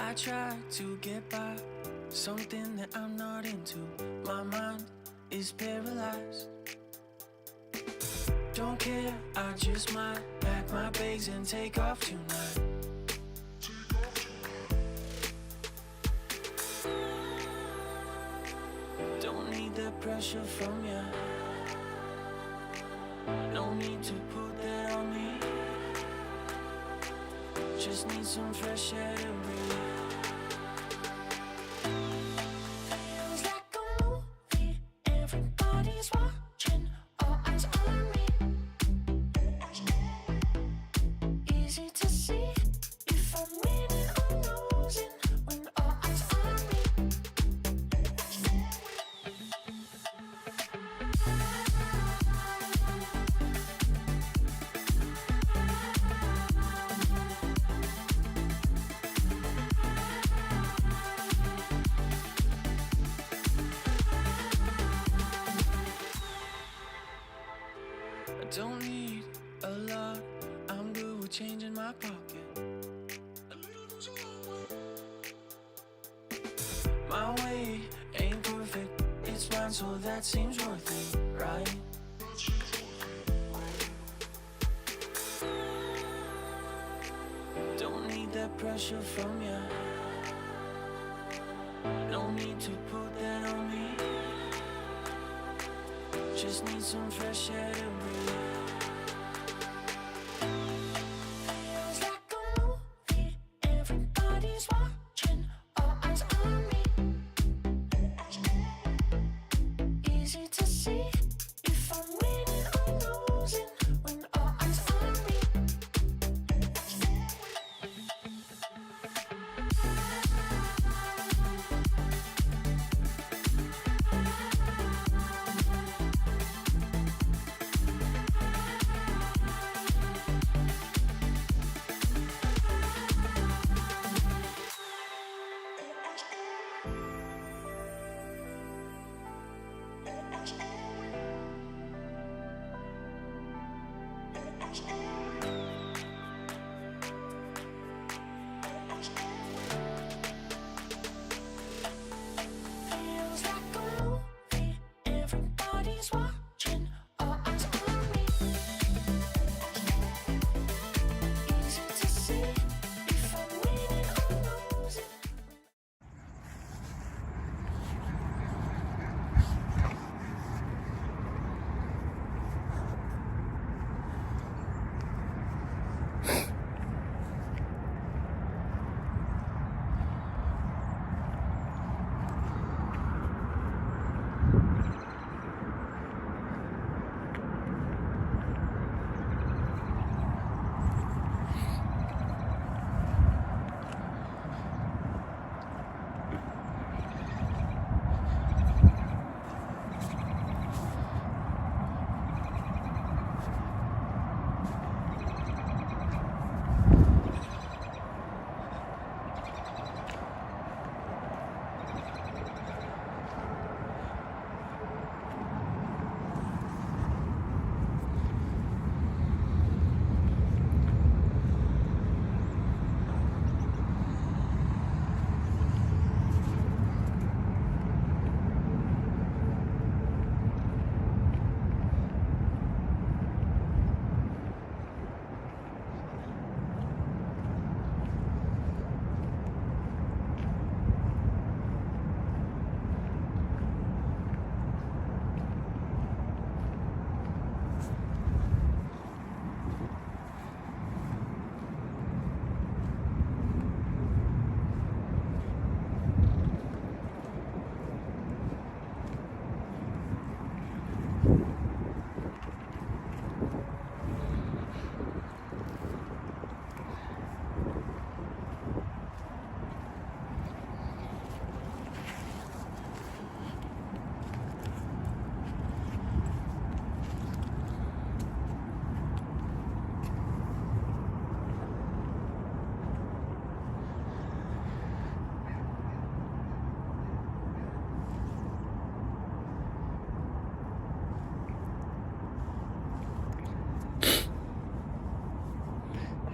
I try to get by, something that I'm not into. My mind is paralyzed. Don't care, I just might pack my bags and take off tonight. Don't need the pressure from ya. No need to put that on me. Just need some fresh air to breathe. Feels like a movie, everybody's watching, all eyes on me. Easy to see if I'm winning or losing when all eyes on me. I don't need a lot, I'm good with change in my pocket. My way ain't perfect, it's mine, so that seems worth it, right? Don't need that pressure from ya. No need to put that on me. Just need some fresh air to breathe. Feels like a movie, everybody's watching, all eyes on me. Easy to see if I'm winning or losing when all eyes on me. Feels like a movie, everybody's watching, all eyes on me. Easy to see if I'm winning or losing.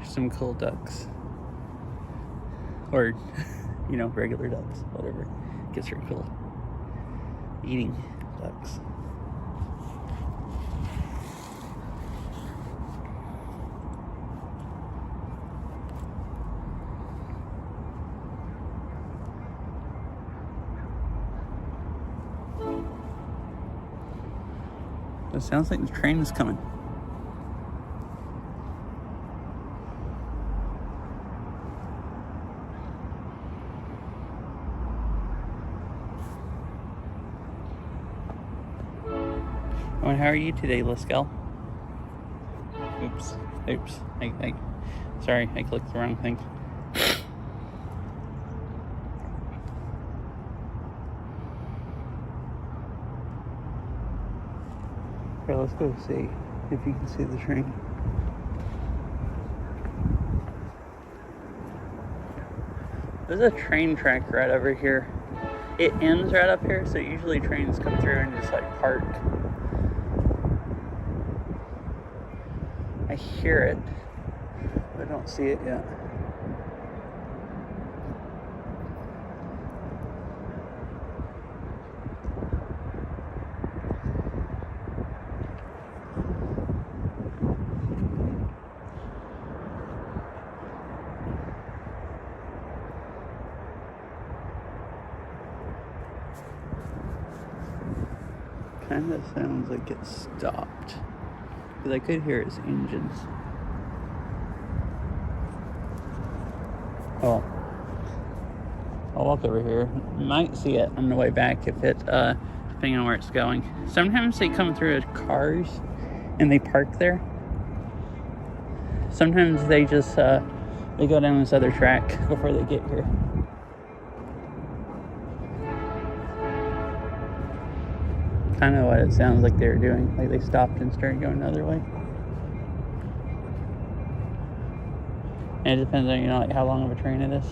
Some cool ducks. Or you know, regular ducks, whatever. Gets her cool. Eating ducks. It sounds like the train is coming. Oh, and how are you today, Laskel? Oops. Sorry, I clicked the wrong thing. Okay, let's go see if you can see the train. There's a train track right over here. It ends right up here, so usually trains come through and just like park. I hear it, but I don't see it yet. Kind of sounds like it stopped, because I could hear its engines. Oh, I'll walk over here. Might see it on the way back if it, depending on where it's going. Sometimes they come through as cars and they park there. Sometimes they just, they go down this other track before they get here. Kind of what it sounds like they were doing. Like they stopped and started going the other way. And it depends on, you know, like how long of a train it is.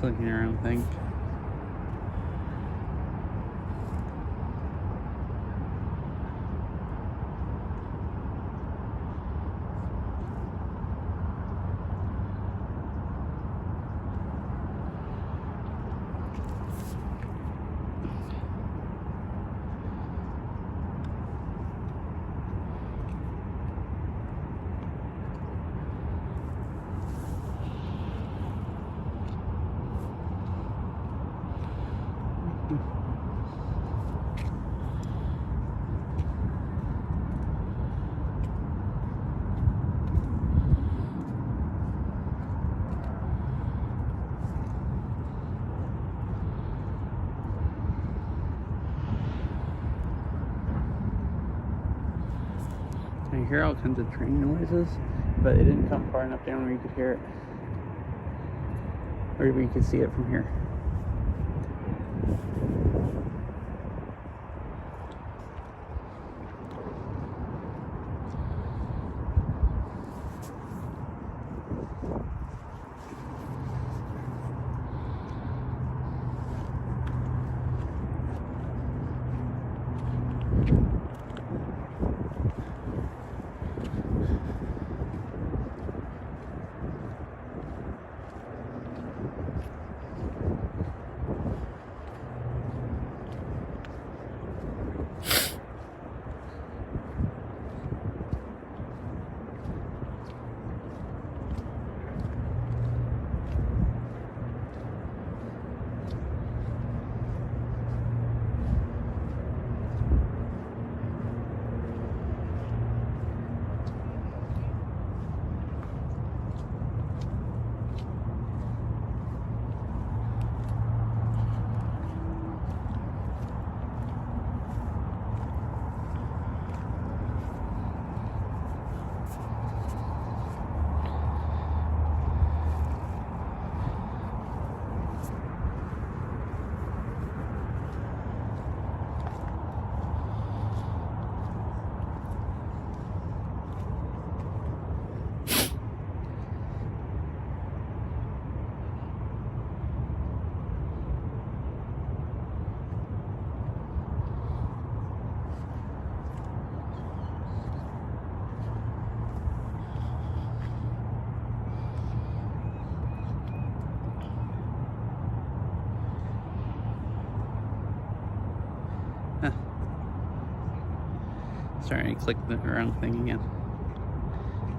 Looking around thing. hear all kinds of train noises, but it didn't come far enough down where you could hear it. Or where you could see it from here. Huh. Sorry, I clicked the wrong thing again.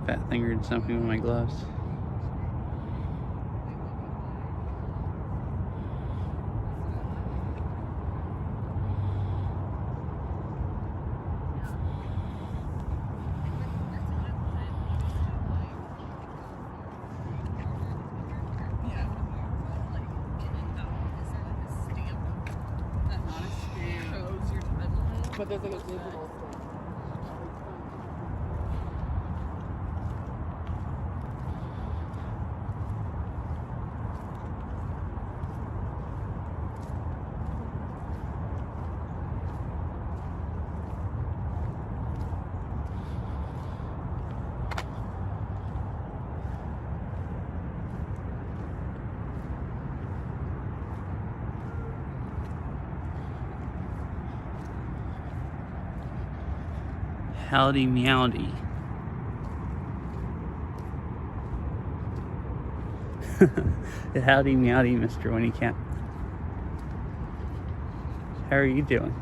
Fat fingered something with my gloves. But there's like a digital thing. Howdy meowdy. Howdy meowdy, Mr. Winnie Cat. How are you doing?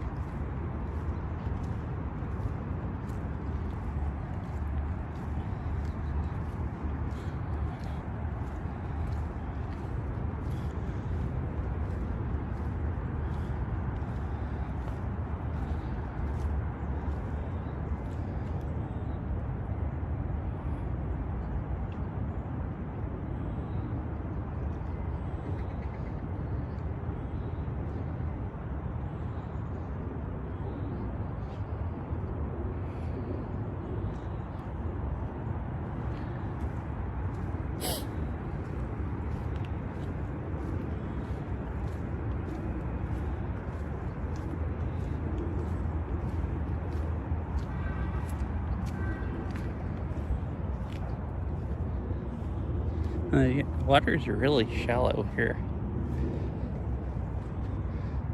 The water's really shallow here.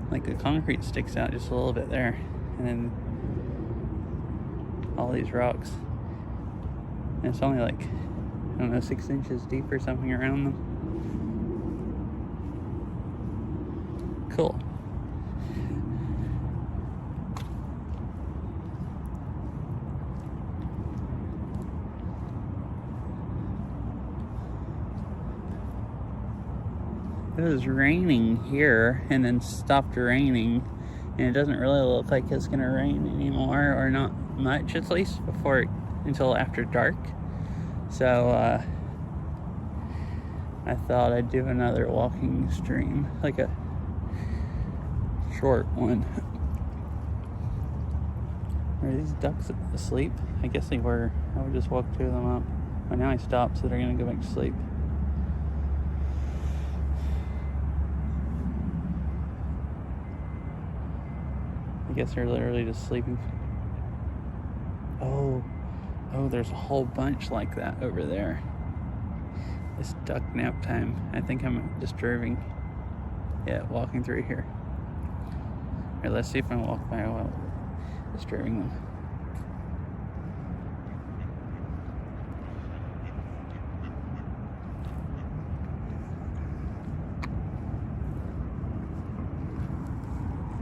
Like the concrete sticks out just a little bit there, and then all these rocks. And it's only like, I don't know, 6 inches deep or something around them. Cool. It was raining here and then stopped raining, and it doesn't really look like it's gonna rain anymore, or not much at least until after dark. So I thought I'd do another walking stream, like a short one. Are these ducks asleep? I guess they were. I would just walk two of them up. But now I stopped, so they're gonna go back to sleep. I guess they're literally just sleeping. Oh, there's a whole bunch like that over there. It's duck nap time. I think I'm disturbing. Yeah, walking through here. Alright, let's see if I can walk by while disturbing them.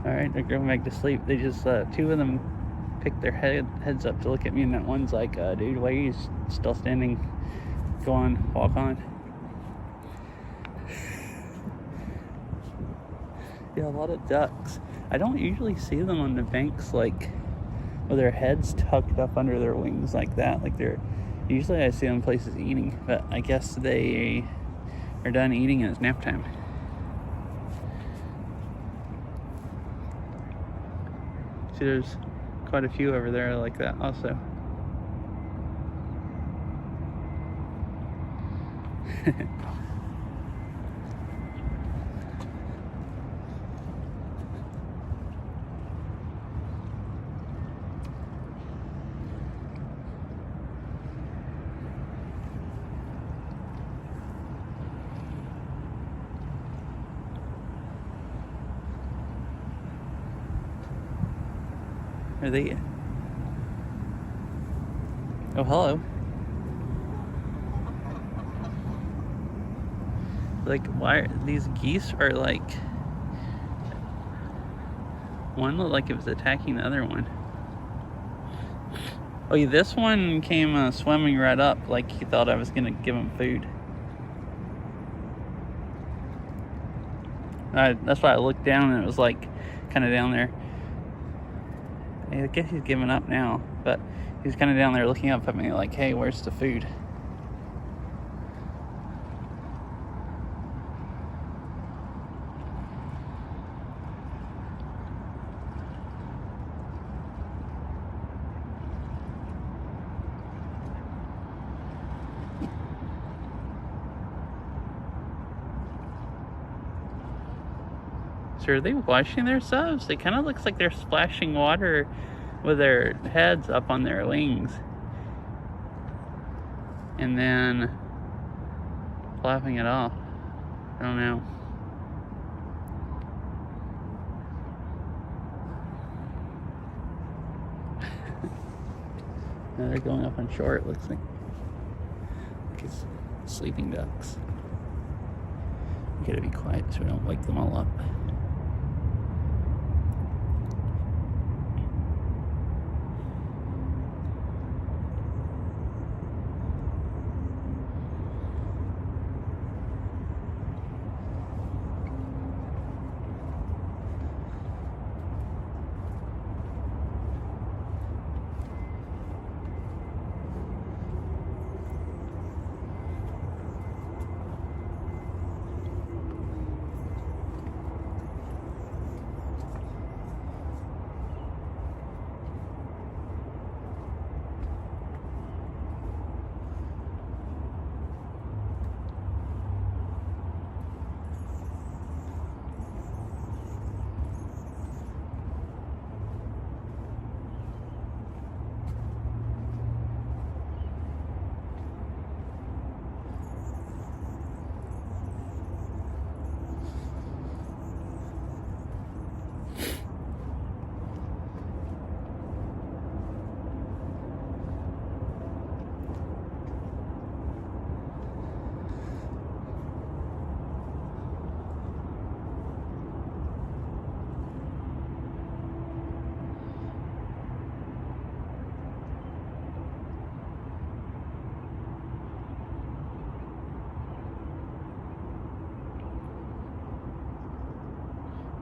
Alright, they're going back to sleep. They just, two of them picked their heads up to look at me, and that one's like, dude, why are you still standing? Go on, walk on. Yeah, a lot of ducks. I don't usually see them on the banks, like, with their heads tucked up under their wings like that. Like, usually I see them places eating, but I guess they are done eating and it's nap time. See, there's quite a few over there like that also. Are they? Oh, hello. Like, why these geese are like, one looked like it was attacking the other one. Oh yeah, this one came swimming right up like he thought I was gonna give him food. That's why I looked down and it was like kind of down there. I guess he's giving up now, but he's kind of down there looking up at me like, hey, where's the food? So are they washing themselves? It kind of looks like they're splashing water with their heads up on their wings. And then flapping it off. I don't know. Now they're going up on shore, it looks like. It's sleeping ducks. We gotta be quiet so we don't wake them all up.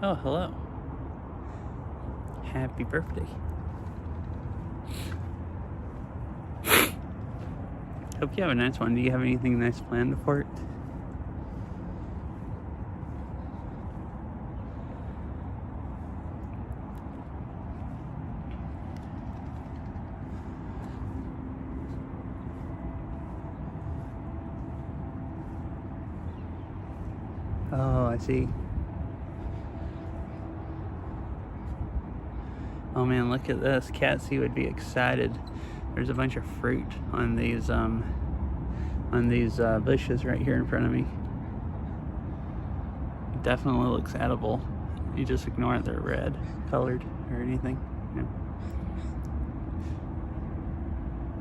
Oh, hello. Happy birthday. Hope you have a nice one. Do you have anything nice planned for it? Oh, I see. Oh man, look at this. Catsy would be excited. There's a bunch of fruit on these bushes right here in front of me. It definitely looks edible. You just ignore it, they're red colored or anything. Yeah.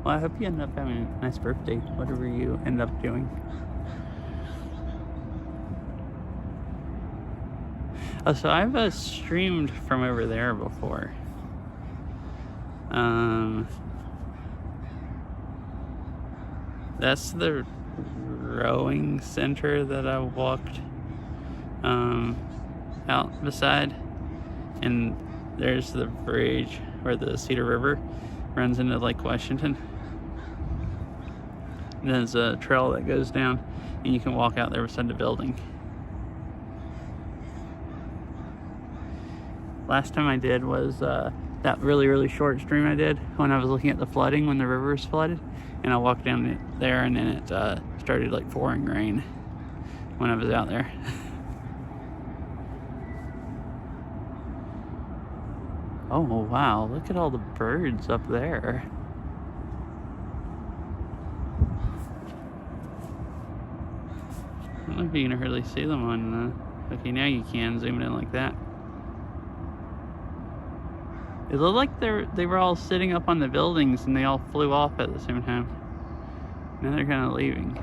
Well, I hope you end up having a nice birthday, whatever you end up doing. Oh, so I've streamed from over there before. That's the rowing center that I walked out beside, and there's the bridge where the Cedar River runs into Lake Washington. And there's a trail that goes down, and you can walk out there beside the building. Last time I did was that really short stream I did when I was looking at the flooding when the river was flooded, and I walked down it there, and then it started like pouring rain when I was out there. Oh wow, look at all the birds up there. I don't know if you can really see them on okay, now you can zoom it in like that. It looked like they were all sitting up on the buildings and they all flew off at the same time. Now they're kind of leaving.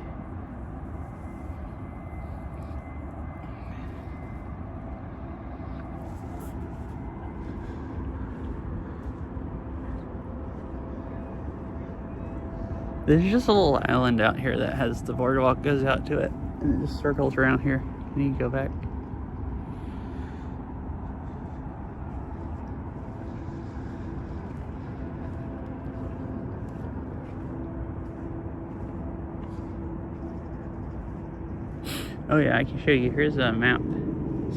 There's just a little island out here that has the boardwalk goes out to it, and it just circles around here, and you can go back. Oh yeah, I can show you. Here's a map.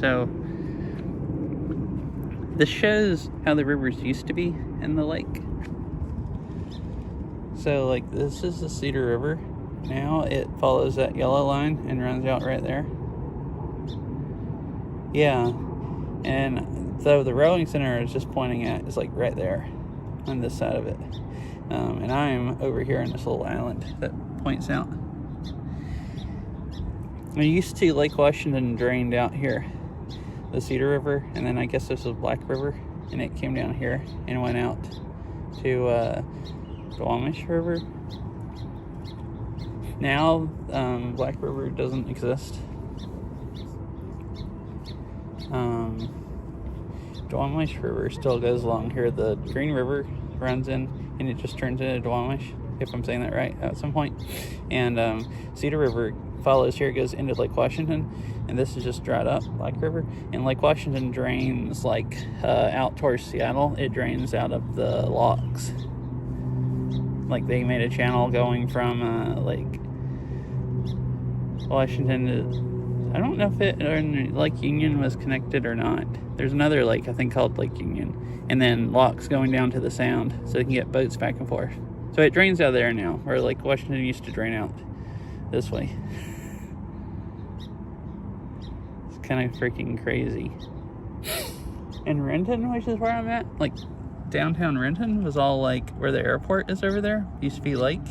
So this shows how the rivers used to be in the lake. So like this is the Cedar River. Now it follows that yellow line and runs out right there. Yeah, and so the rowing center is just pointing at is like right there on this side of it. And I'm over here on this little island that points out. I used to Lake Washington drained out here, the Cedar River, and then I guess this was Black River, and it came down here and went out to Duwamish River. Now Black River doesn't exist. Duwamish River still goes along here. The Green River runs in and it just turns into Duwamish, if I'm saying that right, at some point. And Cedar River follows here, it goes into Lake Washington, and this is just dried up Black River. And Lake Washington drains like out towards Seattle. It drains out of the locks. Like they made a channel going from Lake Washington to, I don't know if it or Lake Union was connected or not. There's another lake I think called Lake Union, and then locks going down to the Sound so they can get boats back and forth. So it drains out of there now, where Lake Washington used to drain out this way. It's kind of freaking crazy. And Renton, which is where I'm at, like downtown Renton was all like where the airport is over there. Used to be lake,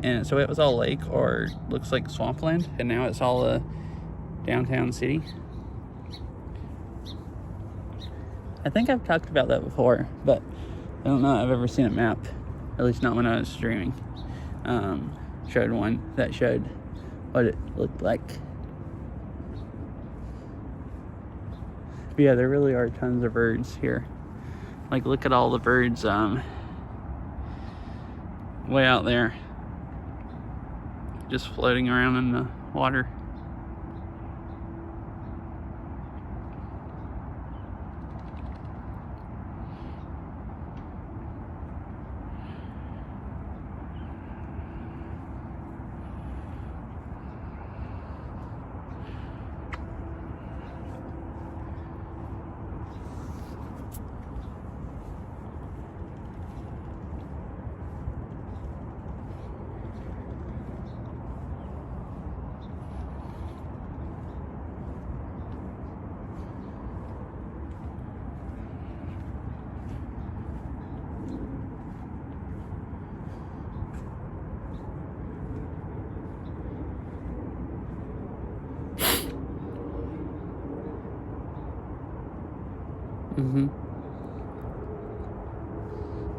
and so it was all lake or looks like swampland, and now it's all a downtown city. I think I've talked about that before, but I don't know I've ever seen a map, at least not when I was streaming. Showed one that showed what it looked like. But yeah, there really are tons of birds here. Like, look at all the birds way out there, just floating around in the water.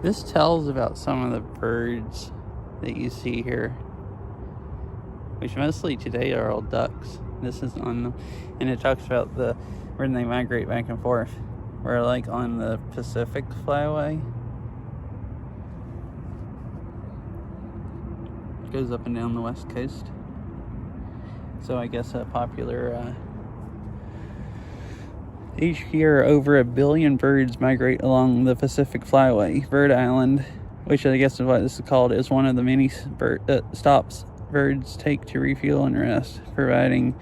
This tells about some of the birds that you see here, which mostly today are all ducks. This is on them, and it talks about where they migrate back and forth. We're like on the Pacific Flyway. It goes up and down the west coast. So I guess a popular each year, over 1 billion birds migrate along the Pacific Flyway. Bird Island, which I guess is what this is called, is one of the many stops birds take to refuel and rest, providing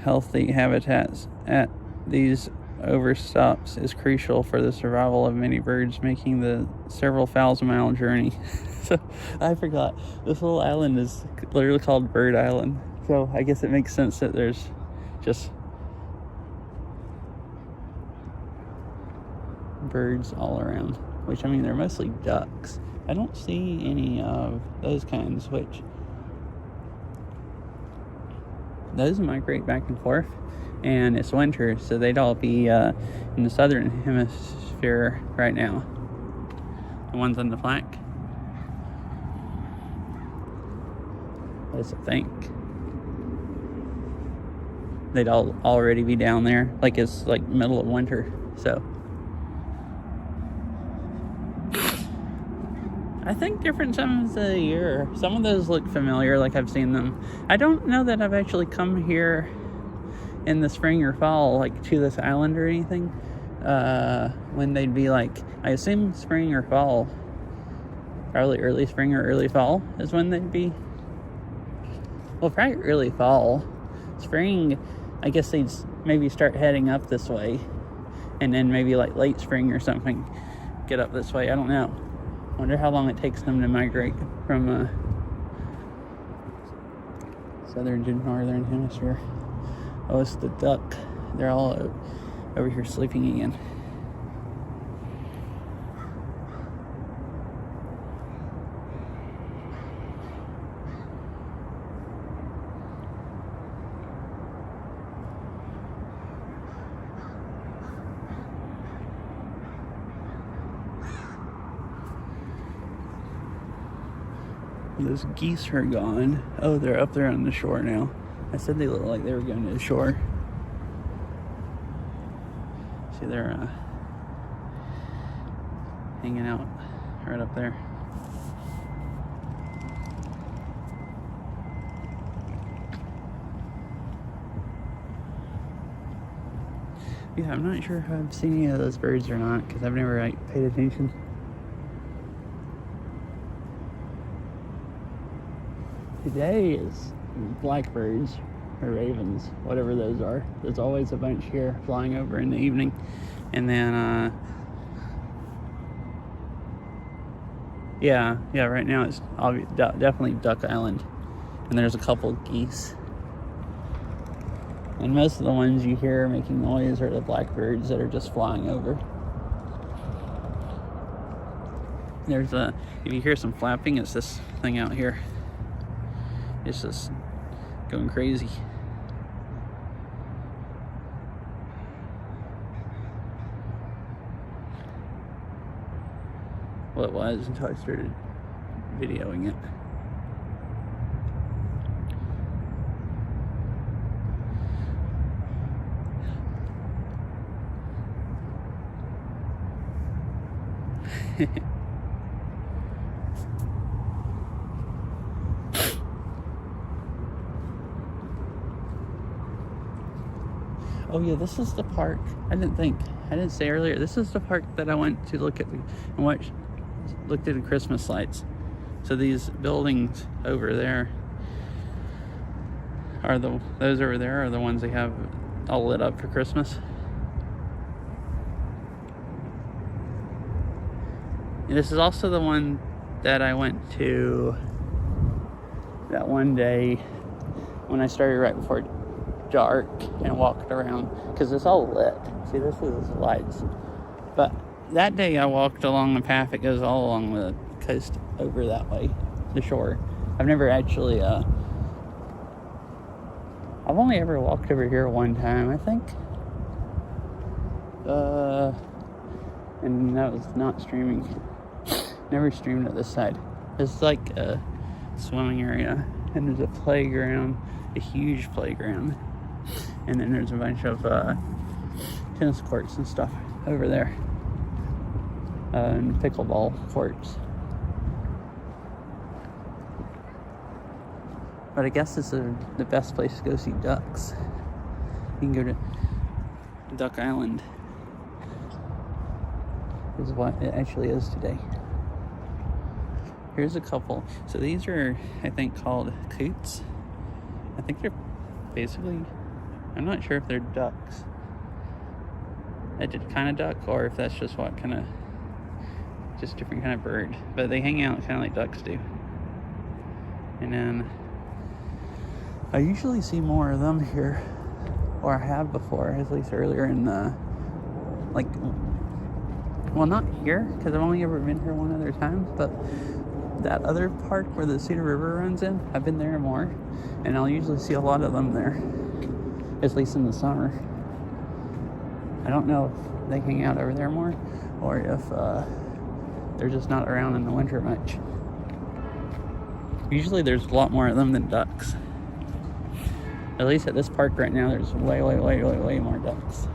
healthy habitats at these overstops is crucial for the survival of many birds, making the several thousand-mile journey. So I forgot, this little island is literally called Bird Island. So I guess it makes sense that there's just birds all around, which, I mean, they're mostly ducks. I don't see any of those kinds, which those migrate back and forth, and it's winter, so they'd all be in the southern hemisphere right now. The ones on the flank, I think they'd all already be down there, like it's like middle of winter. So I think different times of the year. Some of those look familiar, like I've seen them. I don't know that I've actually come here in the spring or fall, like to this island or anything. When they'd be like, I assume spring or fall. Probably early spring or early fall is when they'd be. Well, probably early fall. Spring, I guess they'd maybe start heading up this way. And then maybe like late spring or something, get up this way. I don't know. Wonder how long it takes them to migrate from southern to northern hemisphere. Oh, it's the duck. They're all over here sleeping again. Those geese are gone. Oh, they're up there on the shore now. I said they look like they were going to the shore. See, they're hanging out right up there. Yeah, I'm not sure if I've seen any of those birds or not, because I've never paid attention. Today is blackbirds or ravens, whatever those are. There's always a bunch here flying over in the evening. And then, yeah, right now it's definitely Duck Island. And there's a couple geese. And most of the ones you hear making noise are the blackbirds that are just flying over. There's if you hear some flapping, it's this thing out here. It's just going crazy. Well, it was until I started videoing it. Oh yeah, this is the park. I didn't say earlier. This is the park that I went to look at and looked at the Christmas lights. So these buildings over there are those over there are the ones they have all lit up for Christmas. And this is also the one that I went to that one day when I started right before dark and walked around, because it's all lit. See, this is lights. But that day I walked along the path that goes all along the coast over that way, the shore. I've never actually I've only ever walked over here one time, I think. And that was not streaming. Never streamed at this side. It's like a swimming area, and there's a playground, a huge playground, and then there's a bunch of tennis courts and stuff over there, and pickleball courts. But I guess this is the best place to go see ducks. You can go to Duck Island, is what it actually is today. Here's a couple. So these are, I think, called coots. I think they're basically, I'm not sure if they're ducks. A kind of duck, or if that's just what kind of, just different kind of bird. But they hang out kind of like ducks do. And then I usually see more of them here, or I have before, at least earlier in like, well, not here, because I've only ever been here one other time, but that other park where the Cedar River runs in, I've been there more, and I'll usually see a lot of them there, at least in the summer. I don't know if they hang out over there more, or if they're just not around in the winter much. Usually there's a lot more of them than ducks. At least at this park right now, there's way more ducks.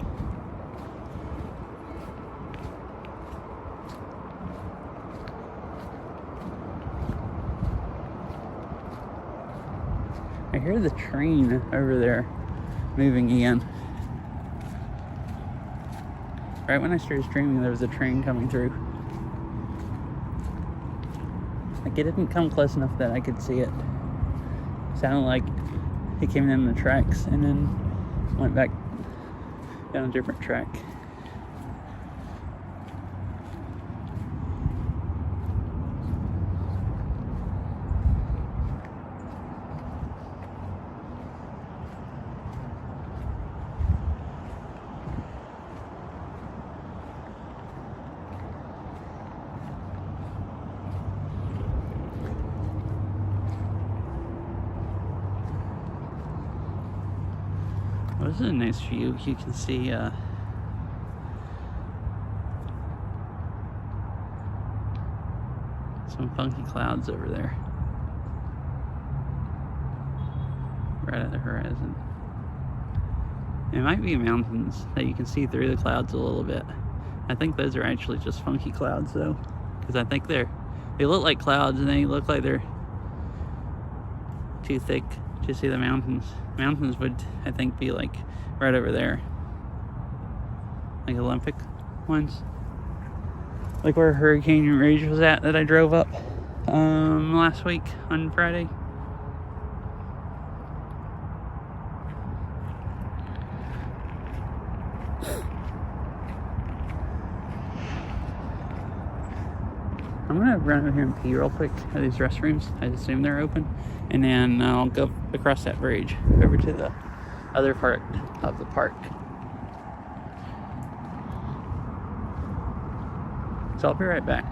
I hear the train over there moving again. Right when I started streaming, there was a train coming through. Like, it didn't come close enough that I could see it. It sounded like it came in the tracks and then went back down a different track. Well, this is a nice view. You can see some funky clouds over there, right at the horizon. It might be mountains that you can see through the clouds a little bit. I think those are actually just funky clouds though, because I think they look like clouds and they look like they're too thick to see the mountains. Mountains would, I think, be like right over there, like Olympic ones, like where Hurricane Rage was at that I drove up last week on Friday. I'm gonna run over here and pee real quick at these restrooms. I assume they're open. And then I'll go across that bridge over to the other part of the park. So I'll be right back.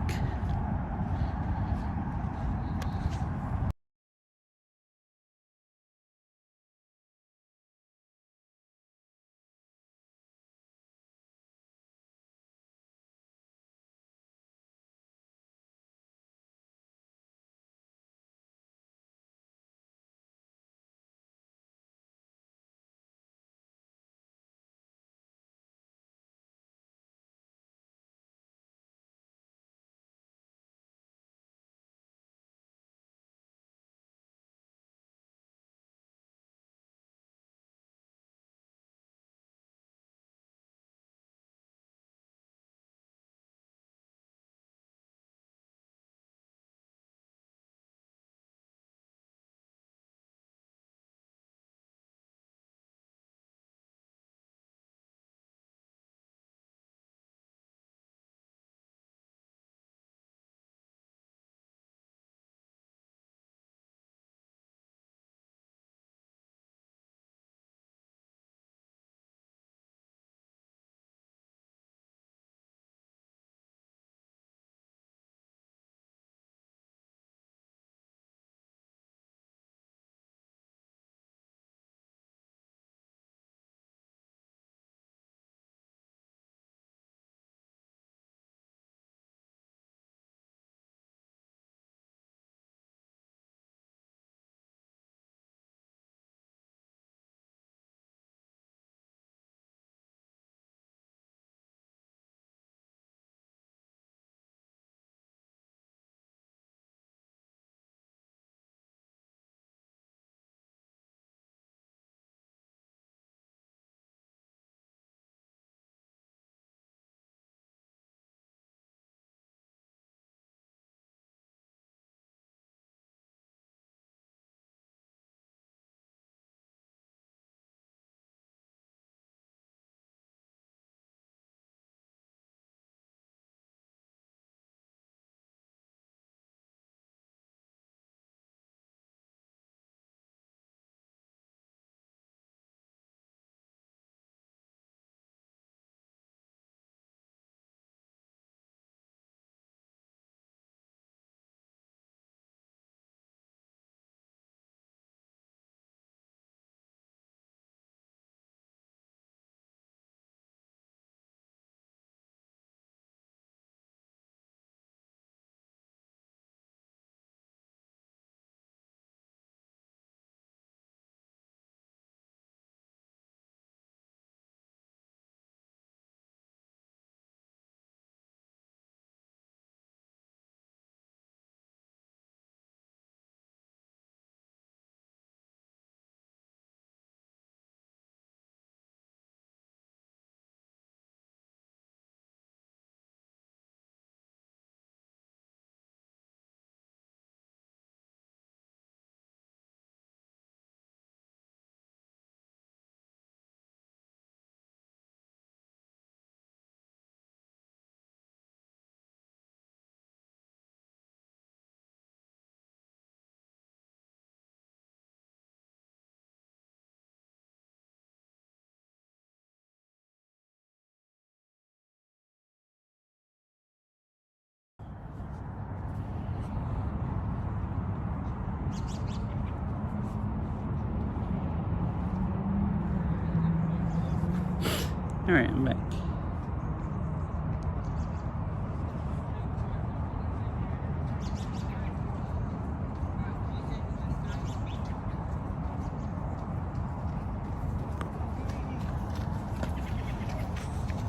Alright, I'm back.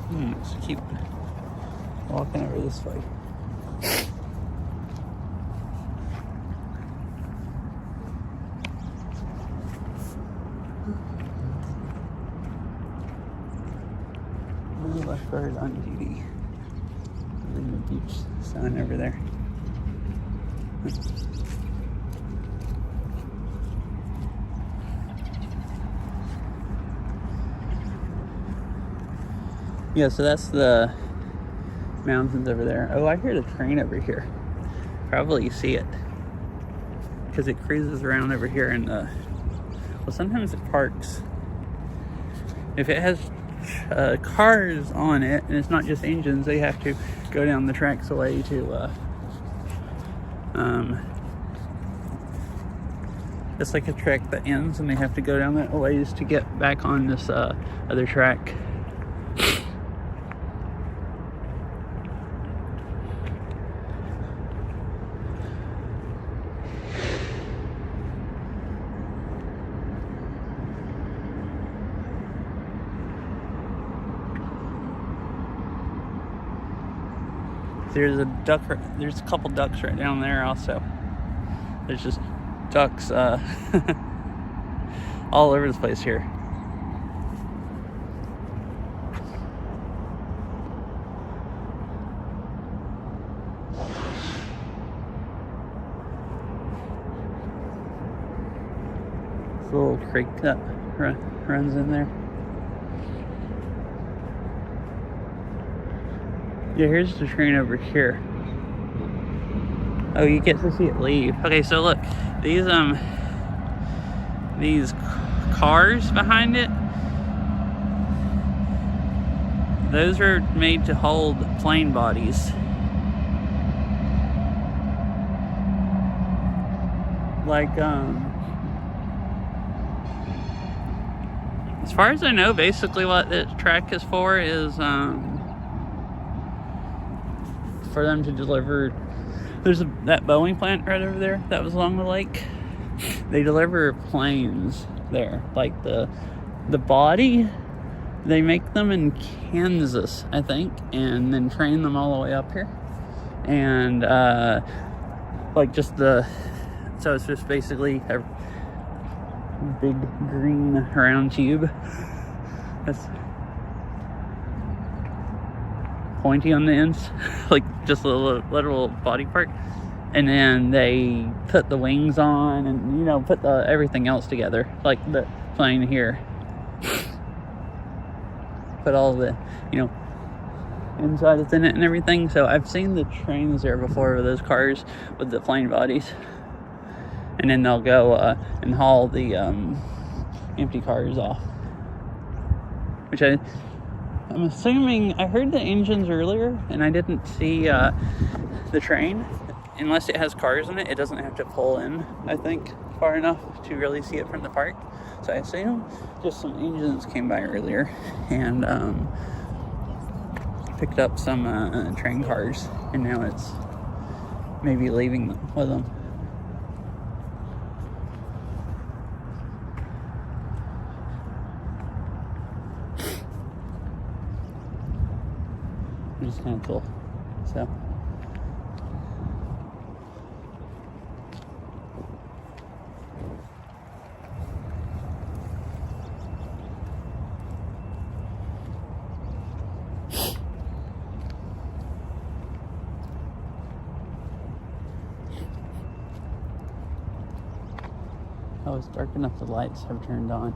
Let's keep walking over this way. Lifeguard on duty. Leaving the beach sign over there. Yeah, so that's the mountains over there. Oh, I hear the train over here. Probably you see it. Because it cruises around over here and well, sometimes it parks. If it has cars on it and it's not just engines, they have to go down the tracks away to it's like a track that ends and they have to go down that ways to get back on this other track. There's a duck. There's a couple ducks right down there. Also, there's just ducks all over this place here. This little creek that runs in there. Yeah, here's the train over here. Oh, you get to see it leave. Okay, so look, these cars behind it, those are made to hold plane bodies. Like, as far as I know, basically what this track is for is, for them to deliver. There's that Boeing plant right over there that was along the lake. They deliver planes there. Like the body, they make them in Kansas, I think, and then train them all the way up here. And like just so it's just basically a big green round tube that's pointy on the ends, like just a literal body part, and then they put the wings on and, you know, put everything else together, like the plane here, put all the, you know, inside that's in it and everything. So I've seen the trains there before with those cars with the plane bodies, and then they'll go and haul the empty cars off, which I'm assuming, I heard the engines earlier, and I didn't see the train. Unless it has cars in it, it doesn't have to pull in, I think, far enough to really see it from the park. So I assume just some engines came by earlier and picked up some train cars, and now it's maybe leaving them with them. Which is kind of cool. So oh, it's dark enough, the lights have turned on.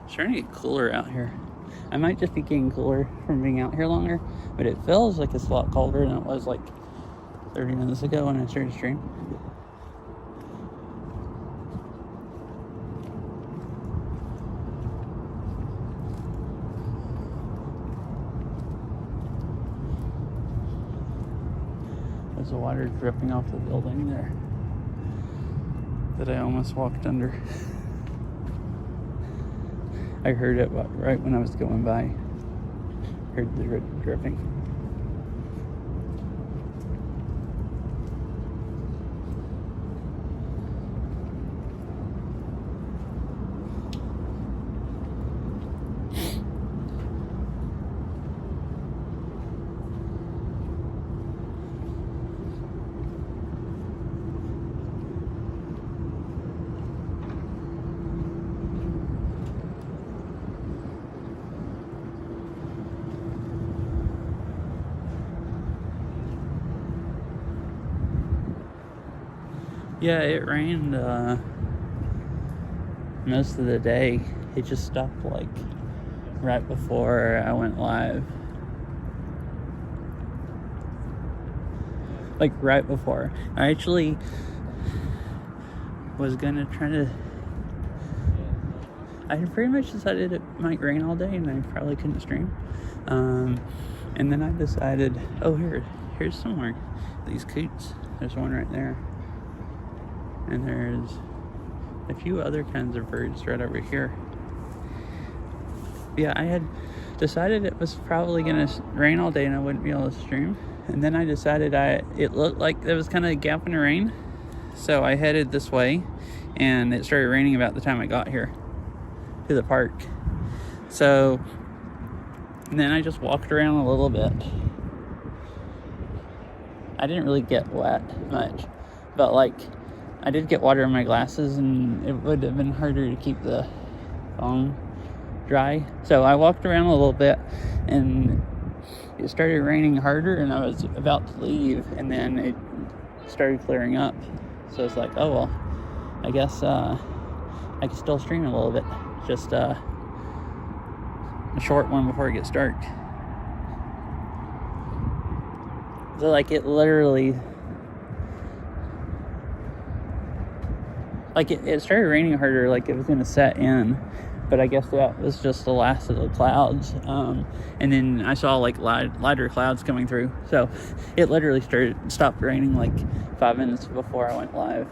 It's starting to get cooler out here. I might just be getting cooler from being out here longer, but it feels like it's a lot colder than it was like 30 minutes ago when I started streaming. There's the water dripping off the building there that I almost walked under. I heard it right when I was going by. Heard the dripping. Yeah, it rained most of the day. It just stopped like right before I went live. Like right before. I actually was gonna try to... I had pretty much decided it might rain all day and I probably couldn't stream. And then I decided, oh, here's some more. These coots. There's one right there. And there's a few other kinds of birds right over here. Yeah, I had decided it was probably gonna rain all day and I wouldn't be able to stream. And then I decided it looked like there was kind of a gap in the rain. So I headed this way and it started raining about the time I got here to the park. So and then I just walked around a little bit. I didn't really get wet much, but like I did get water in my glasses and it would have been harder to keep the phone dry. So I walked around a little bit and it started raining harder and I was about to leave and then it started clearing up. So it's like, oh well, I guess I can still stream a little bit. Just a short one before it gets dark. So like it literally... Like it started raining harder, like it was gonna set in, but I guess that was just the last of the clouds. And then I saw like lighter clouds coming through, so it literally stopped raining like 5 minutes before I went live.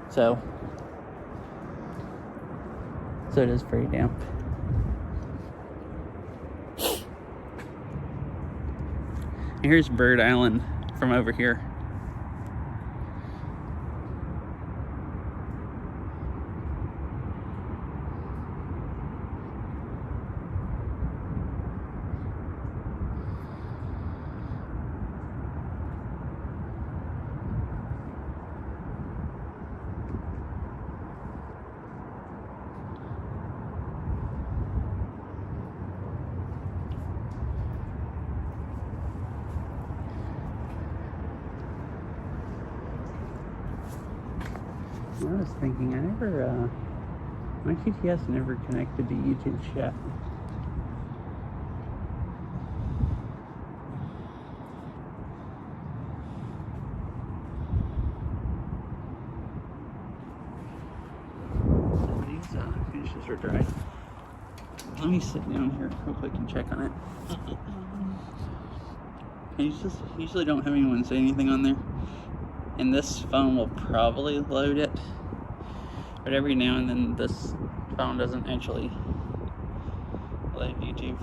So it is pretty damp. And here's Bird Island from over here. I was thinking, my GTS never connected to YouTube chat. These finishes are dry. Let me sit down here real quick and check on it. I usually don't have anyone say anything on there. And this phone will probably load it. But every now and then this phone doesn't actually load YouTube.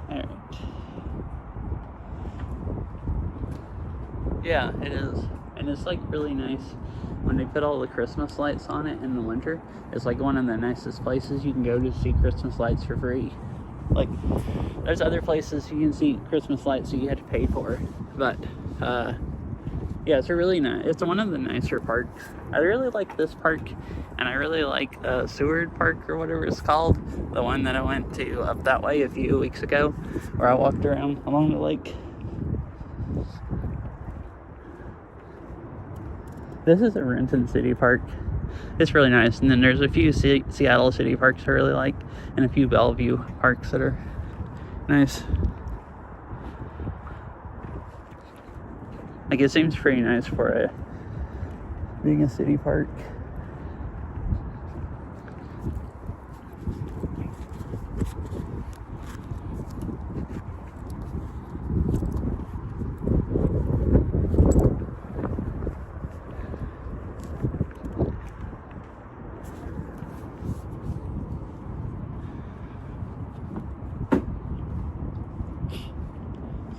Alright. Yeah, it is. And it's like really nice when they put all the Christmas lights on it in the winter. It's like one of the nicest places you can go to see Christmas lights for free. Like, there's other places you can see Christmas lights that you have to pay for, but yeah, it's a really nice. It's one of the nicer parks. I really like this park, and I really like Seward Park or whatever it's called, the one that I went to up that way a few weeks ago, where I walked around along the lake. This is a Renton City Park. it's really nice. And then there's a few Seattle City parks I really like, and a few Bellevue parks that are nice. Like, it seems pretty nice for being a city park.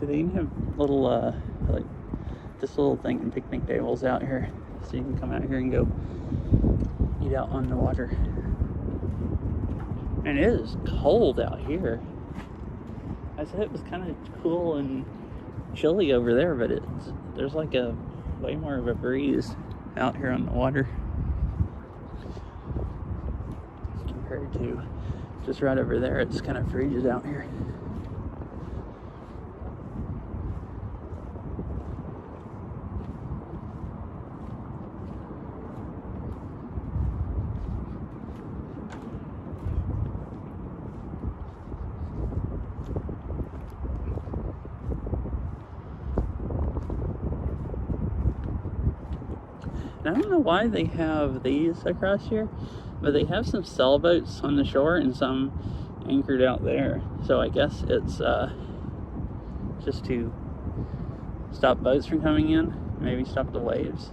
So they even have little, like, this little thing and picnic tables out here. So you can come out here and go eat out on the water. And it is cold out here. I said it was kind of cool and chilly over there, but there's like a way more of a breeze out here on the water compared to just right over there. It's kind of freezes out here. I don't know why they have these across here, but they have some sailboats on the shore and some anchored out there. So I guess it's just to stop boats from coming in, maybe stop the waves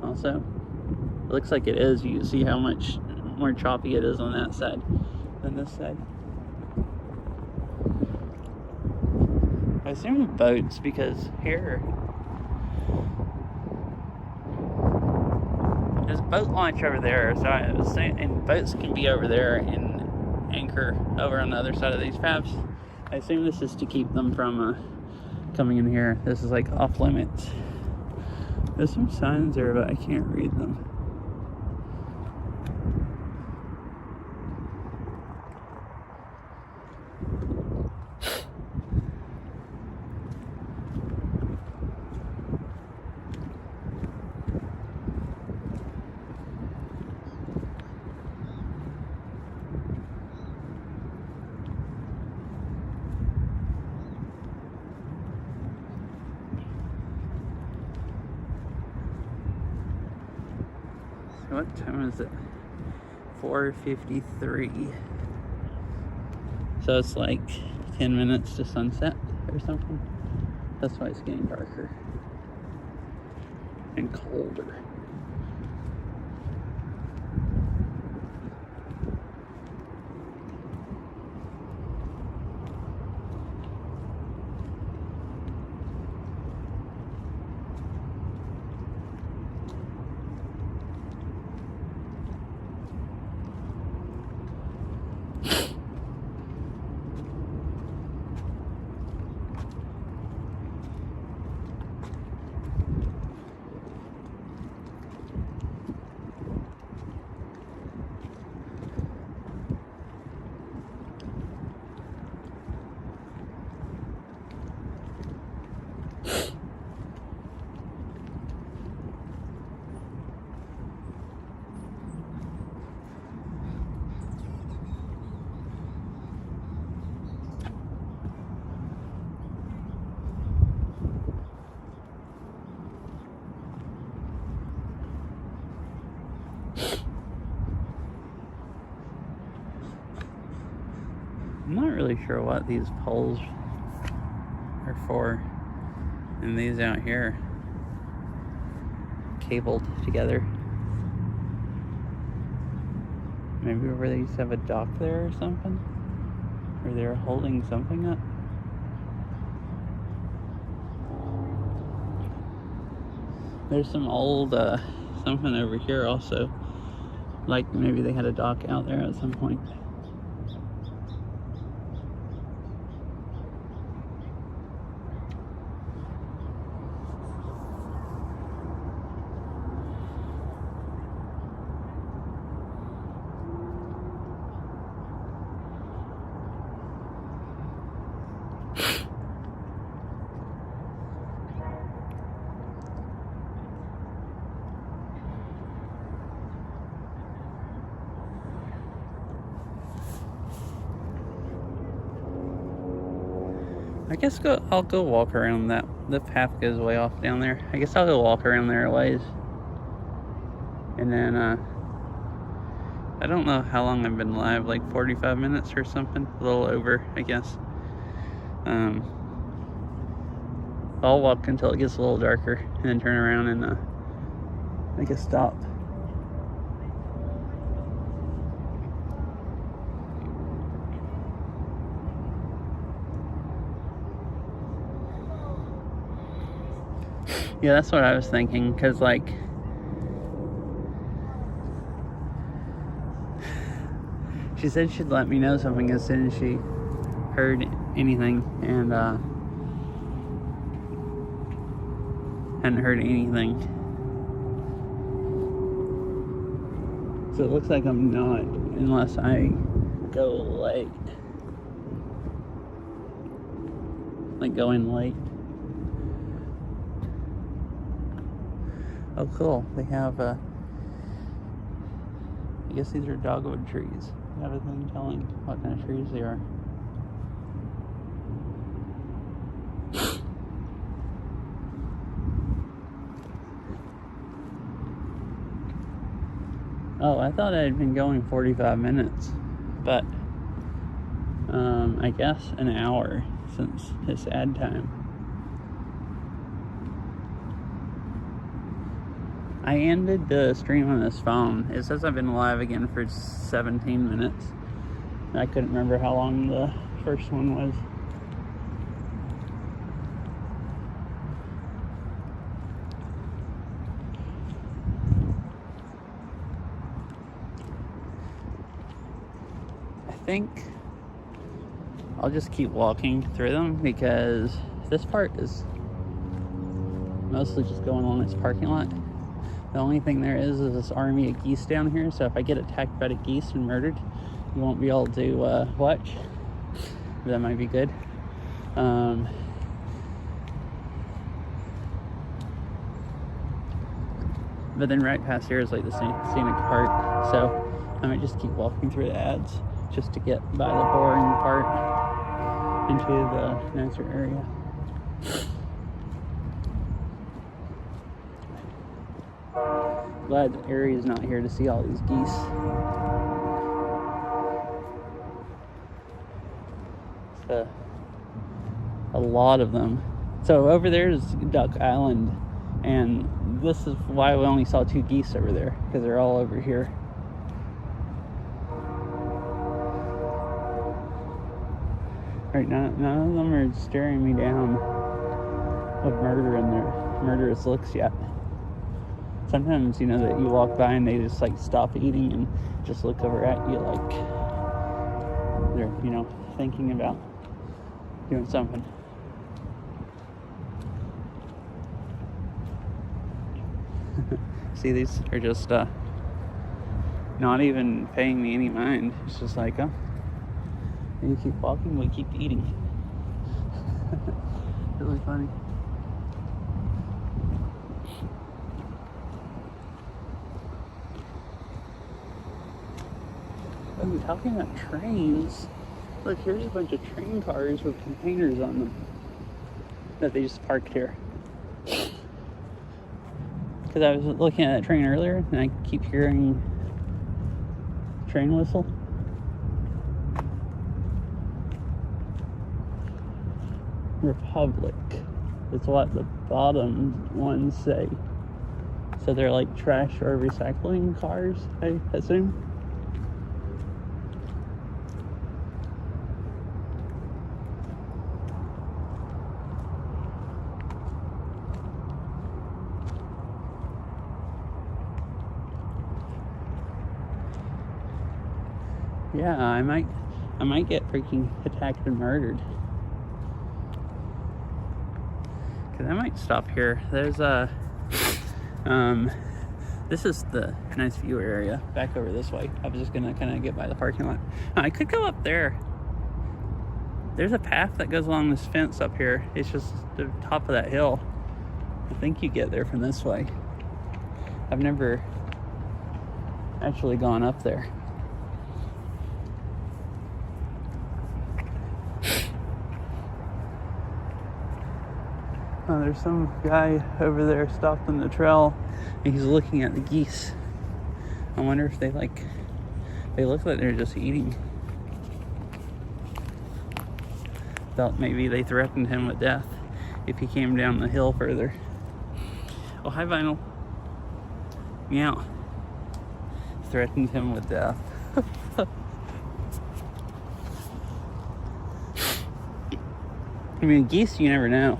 also. It looks like it is. You can see how much more choppy it is on that side than this side. I assume boats, because here there's a boat launch over there, so I was saying, and boats can be over there and anchor over on the other side of these paths. I assume this is to keep them from coming in here. This is like off limits. There's some signs there, but I can't read them. What time is it? 4:53. So it's like 10 minutes to sunset or something. That's why it's getting darker and colder. I'm not really sure what these poles are for, and these out here cabled together. Maybe where they used to have a dock there or something, or they're holding something up. There's some old something over here also, like maybe they had a dock out there at some point. guess I'll go walk around that. The path goes way off down there. I guess I'll go walk around there a ways. And then, I don't know how long I've been live, like 45 minutes or something. A little over, I guess. I'll walk until it gets a little darker and then turn around and, make a stop. Yeah, that's what I was thinking, because, like, she said she'd let me know something as soon as she heard anything, and, hadn't heard anything. So it looks like I'm not, unless I go late. Like, go in late. Oh, cool. They have, I guess these are dogwood trees. They have a thing telling what kind of trees they are. Oh, I thought I had been going 45 minutes, but, I guess an hour since it's ad time. I ended the stream on this phone. It says I've been live again for 17 minutes. I couldn't remember how long the first one was. I think I'll just keep walking through them because this part is mostly just going along this parking lot. The only thing there is this army of geese down here, so if I get attacked by the geese and murdered, you won't be able to watch. That might be good. But then right past here is like the scenic park, so I might just keep walking through the ads just to get by the boring part into the nicer area. Glad Ari's not here to see all these geese. It's a lot of them. So over there is Duck Island, and this is why we only saw 2 geese over there, because they're all over here. Right, none of them are staring me down with murder in their murderous looks yet. Sometimes, you know, that you walk by and they just like stop eating and just look over at you like they're, you know, thinking about doing something. See, these are just not even paying me any mind. It's just like, oh, you keep walking, we keep eating. Really funny. Oh, talking about trains, look, here's a bunch of train cars with containers on them that they just parked here. Because I was looking at that train earlier and I keep hearing train whistle. Republic is what the bottom ones say. So they're like trash or recycling cars, I assume. Yeah, I might get freaking attacked and murdered. Cause I might stop here. There's a, this is the nice view area back over this way. I was just gonna kind of get by the parking lot. I could go up there. There's a path that goes along this fence up here. It's just the top of that hill. I think you get there from this way. I've never actually gone up there. Oh, there's some guy over there stopped on the trail and he's looking at the geese. I wonder if they look like they're just eating. Thought maybe they threatened him with death if he came down the hill further. Oh, hi, Vinyl. Meow. Threatened him with death. I mean, geese, you never know.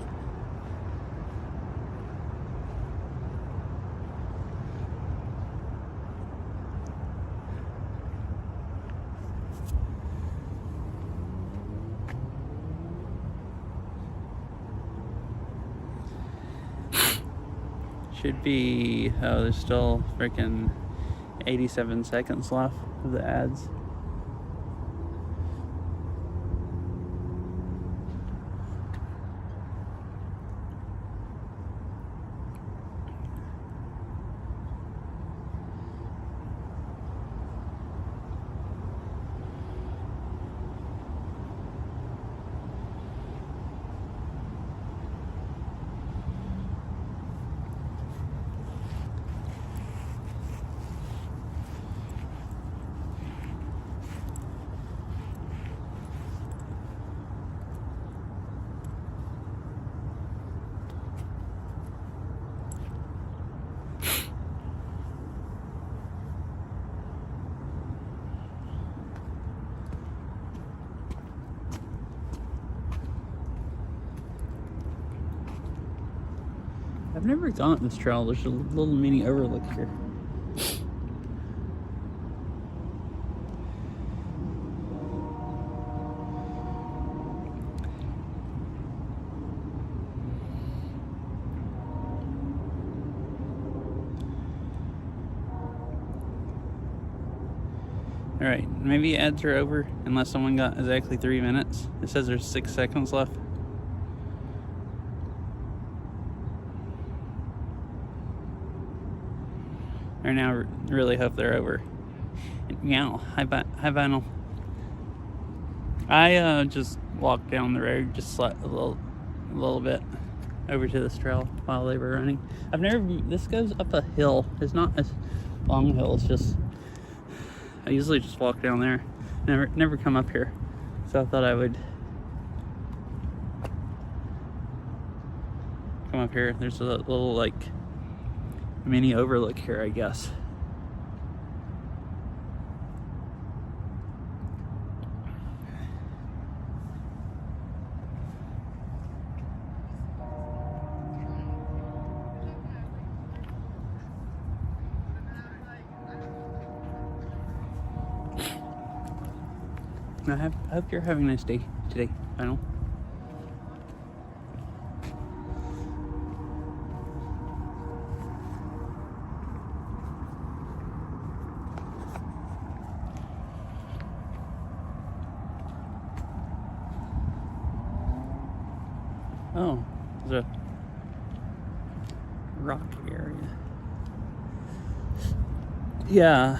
Should be, oh, there's still freaking 87 seconds left of the ads. I've never gone up this trail. There's a little mini overlook here. Alright, maybe ads are over unless someone got exactly 3 minutes. It says there's 6 seconds left. I now really hope they're over. Meow. Hi, Vinyl. I just walked down the road, just slept a little bit over to this trail while they were running. This goes up a hill. It's not a long hill, it's just, I usually just walk down there. Never come up here. So I thought I would come up here. There's a little like mini overlook here, I guess. I hope you're having a nice day today, Vinyl. Oh, there's a rock area. Yeah,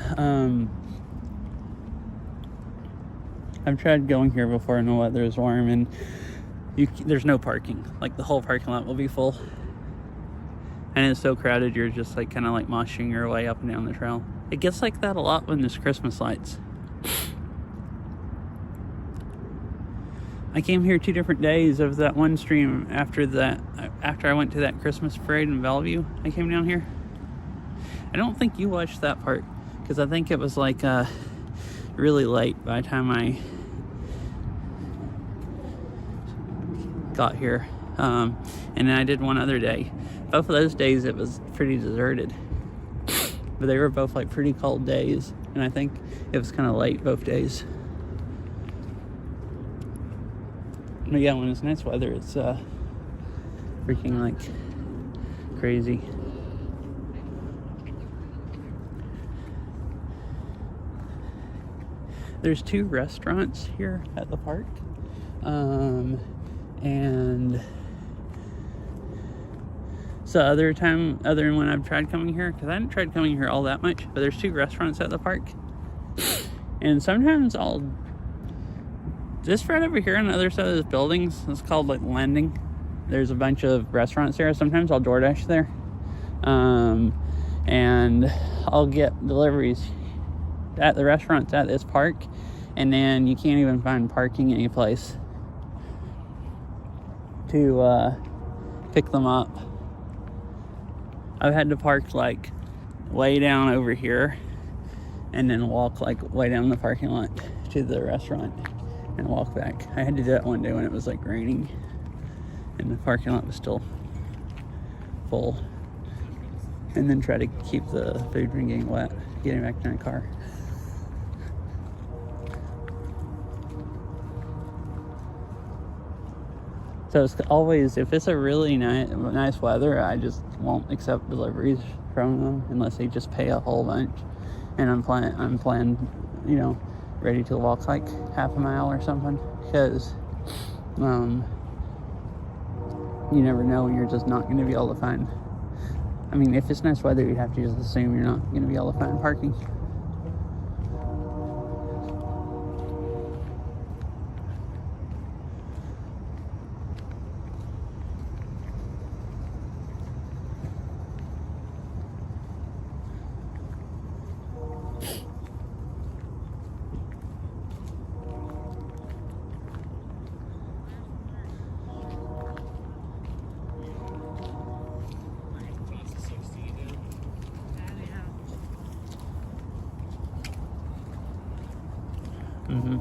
I've tried going here before when the weather is warm and there's no parking. Like the whole parking lot will be full. And it's so crowded you're just like kind of like moshing your way up and down the trail. It gets like that a lot when there's Christmas lights. I came here 2 different days of that one stream after I went to that Christmas parade in Bellevue. I came down here. I don't think you watched that part because I think it was like really late by the time I got here. And then I did one other day. Both of those days it was pretty deserted. But they were both like pretty cold days. And I think it was kind of late both days. But yeah, when it's nice weather, it's freaking like crazy. There's 2 restaurants here at the park. And so other than when I've tried coming here, because I haven't tried coming here all that much, but there's 2 restaurants at the park. And sometimes this right over here on the other side of this building is called like Landing. there's a bunch of restaurants there. Sometimes I'll DoorDash there. And I'll get deliveries at the restaurants at this park, and then you can't even find parking any place to pick them up. I've had to park like way down over here and then walk like way down the parking lot to the restaurant and walk back. I had to do that one day when it was like raining and the parking lot was still full, and then try to keep the food from getting wet getting back to my car. So it's always, if it's a really nice weather, I just won't accept deliveries from them unless they just pay a whole bunch. And I'm planned, you know, ready to walk like half a mile or something, because you never know, you're just not going to be able to find. I mean, if it's nice weather, you'd have to just assume you're not going to be able to find parking. Mm-hmm.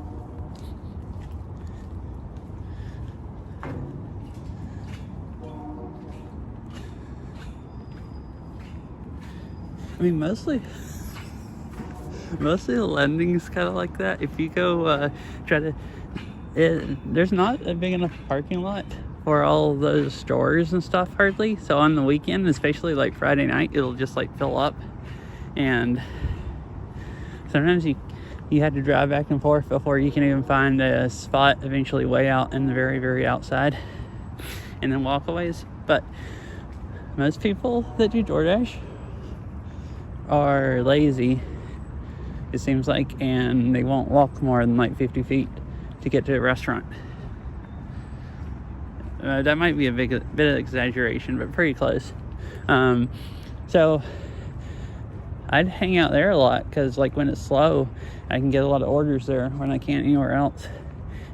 I mean, mostly the lending's kind of like that. If you go there's not a big enough parking lot for all those stores and stuff hardly. So on the weekend, especially like Friday night, it'll just like fill up, and sometimes you had to drive back and forth before you can even find a spot eventually way out in the very, very outside, and then walkaways. But most people that do DoorDash are lazy, it seems like, and they won't walk more than like 50 feet to get to a restaurant. That might be a bit of exaggeration, but pretty close. So I'd hang out there a lot, because like when it's slow, I can get a lot of orders there when I can't anywhere else.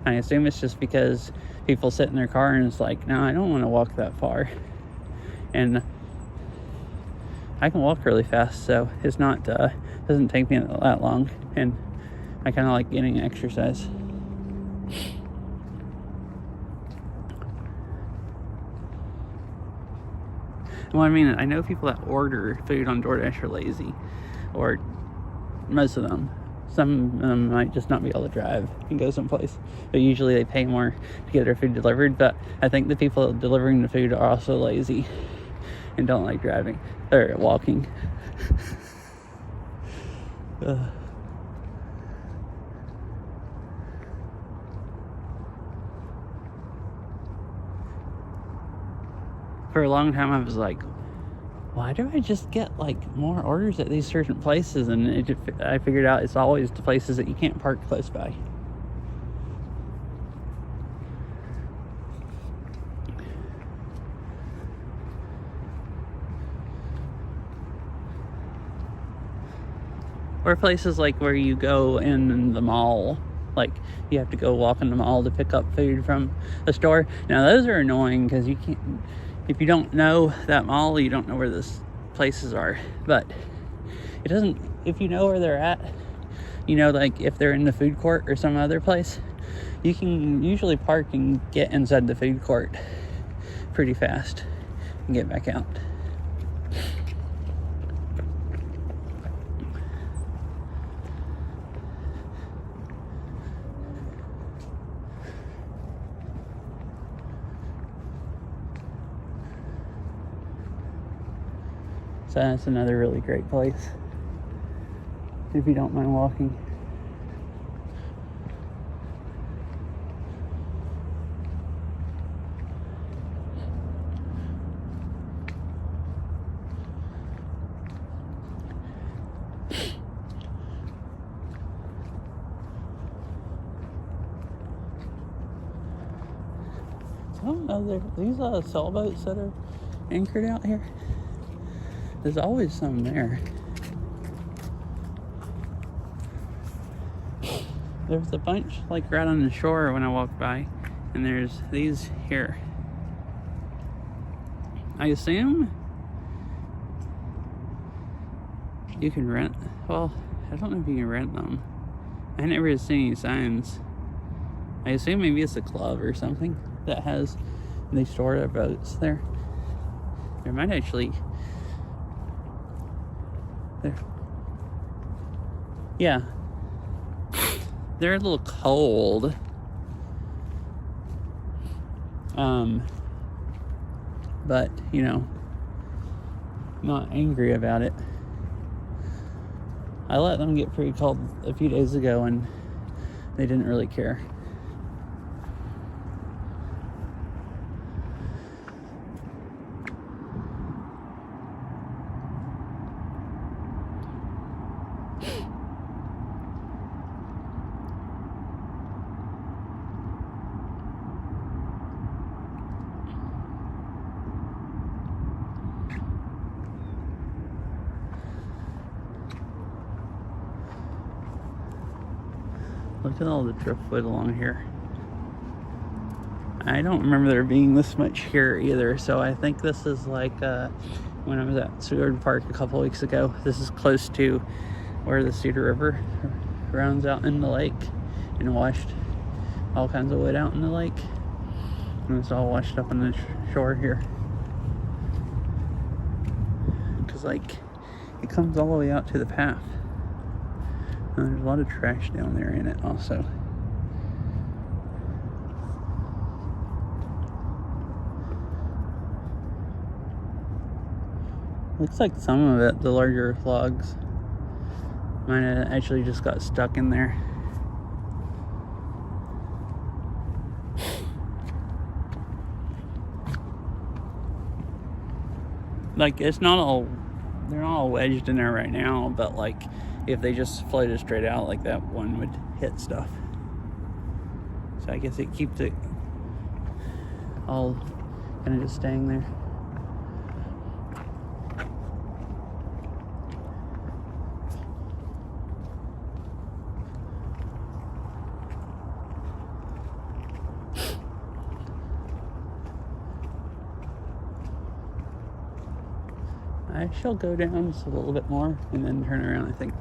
I assume it's just because people sit in their car and it's like, no, I don't want to walk that far. And I can walk really fast, so it's not, doesn't take me that long, and I kind of like getting exercise. Well, I mean, I know people that order food on DoorDash are lazy, or most of them. Some of them might just not be able to drive and go someplace, but usually they pay more to get their food delivered. But I think the people delivering the food are also lazy and don't like driving or walking. For a long time, I was like, why do I just get like more orders at these certain places? And I figured out it's always the places that you can't park close by. Or places like where you go in the mall, like you have to go walk in the mall to pick up food from a store. Now those are annoying, because you can't, if you don't know that mall, you don't know where those places are. But it doesn't, if you know where they're at, you know, like if they're in the food court or some other place, you can usually park and get inside the food court pretty fast and get back out. So that's another really great place if you don't mind walking. So didn't know these sailboats that are anchored out here. There's always some there. There's a bunch like right on the shore when I walked by, and there's these here. I assume you can rent. Well, I don't know if you can rent them. I never seen any signs. I assume maybe it's a club or something that has, they store their boats there. There might actually, there. Yeah. They're a little cold. But, you know, not angry about it. I let them get pretty cold a few days ago and they didn't really care. Look at all the driftwood along here. I don't remember there being this much here either, so I think this is like when I was at Seward Park a couple weeks ago. This is close to where the Cedar River runs out in the lake and washed all kinds of wood out in the lake. And it's all washed up on the shore here. Because like, it comes all the way out to the path. And there's a lot of trash down there in it also. Looks like some of it, the larger logs, might have actually just got stuck in there. Like, it's not all, they're not all wedged in there right now, but like, if they just floated straight out like that, one would hit stuff. So I guess it keeps it all kind of just staying there. I shall go down just a little bit more and then turn around, I think.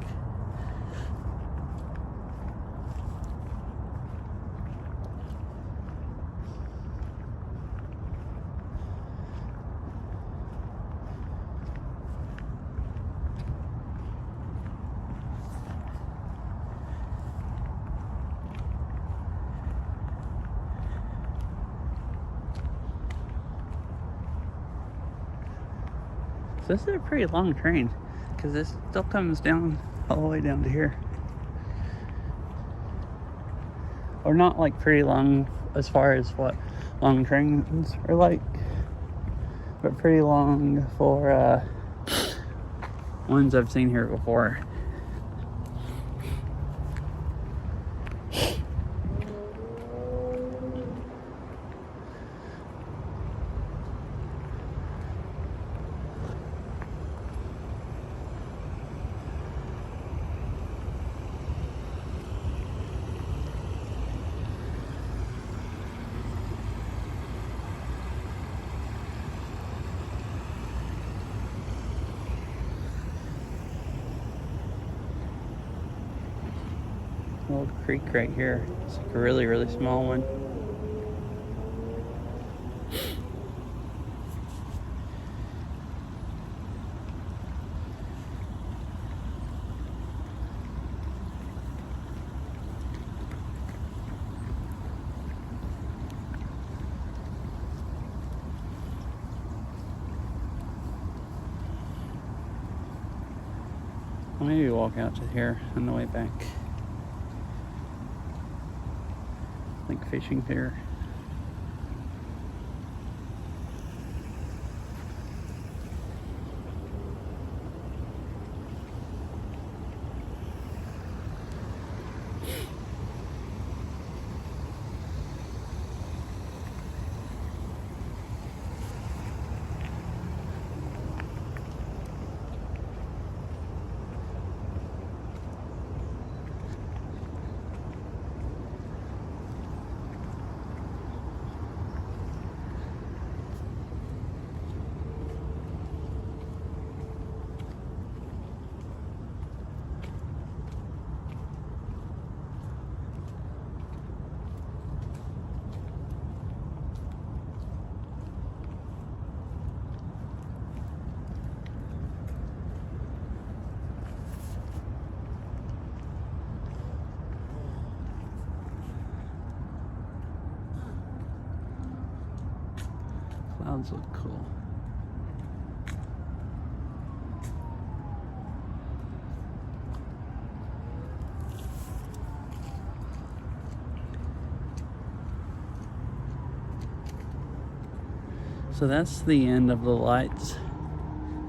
So this is a pretty long train because this still comes down all the way down to here. Or not like pretty long as far as what long trains are like, but pretty long for ones I've seen here before. Little creek right here. It's like a really, really small one. I'll maybe walk out to here on the way back. Like fishing pier. ones look cool. So that's the end of the lights.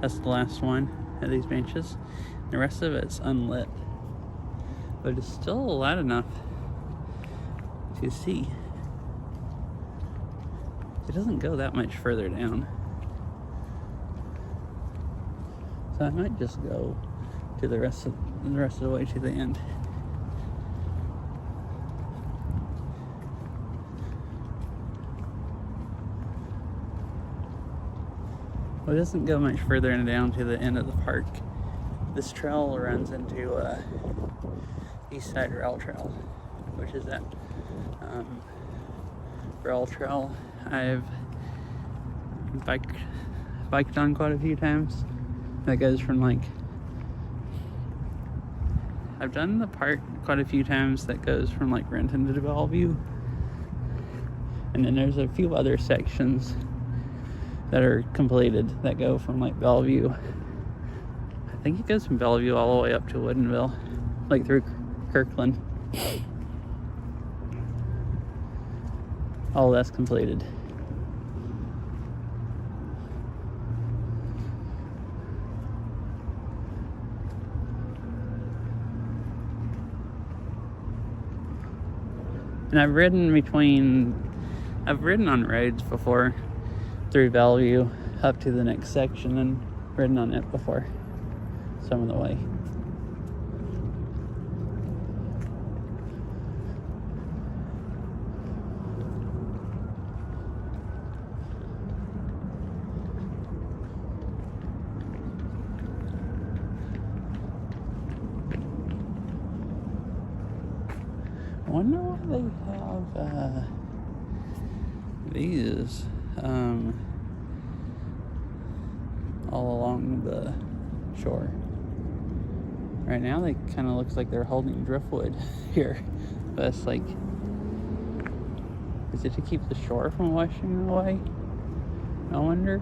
That's the last one of these benches. The rest of it's unlit. But it's still light enough to see. It doesn't go that much further down. So I might just go to the rest of the way to the end. Well, it doesn't go much further down to the end of the park. This trail runs into East Side Rail Trail, which is that rail trail I've biked on quite a few times. That goes from I've done the part quite a few times that goes from Renton to Bellevue, and then there's a few other sections that are completed that go from Bellevue. I think it goes from Bellevue all the way up to Woodinville, through Kirkland. All that's completed. And I've ridden on roads before through Bellevue up to the next section and ridden on it before some of the way. I wonder why they have these all along the shore. Right now they kind of looks like they're holding driftwood here, but it's is it to keep the shore from washing away? I wonder.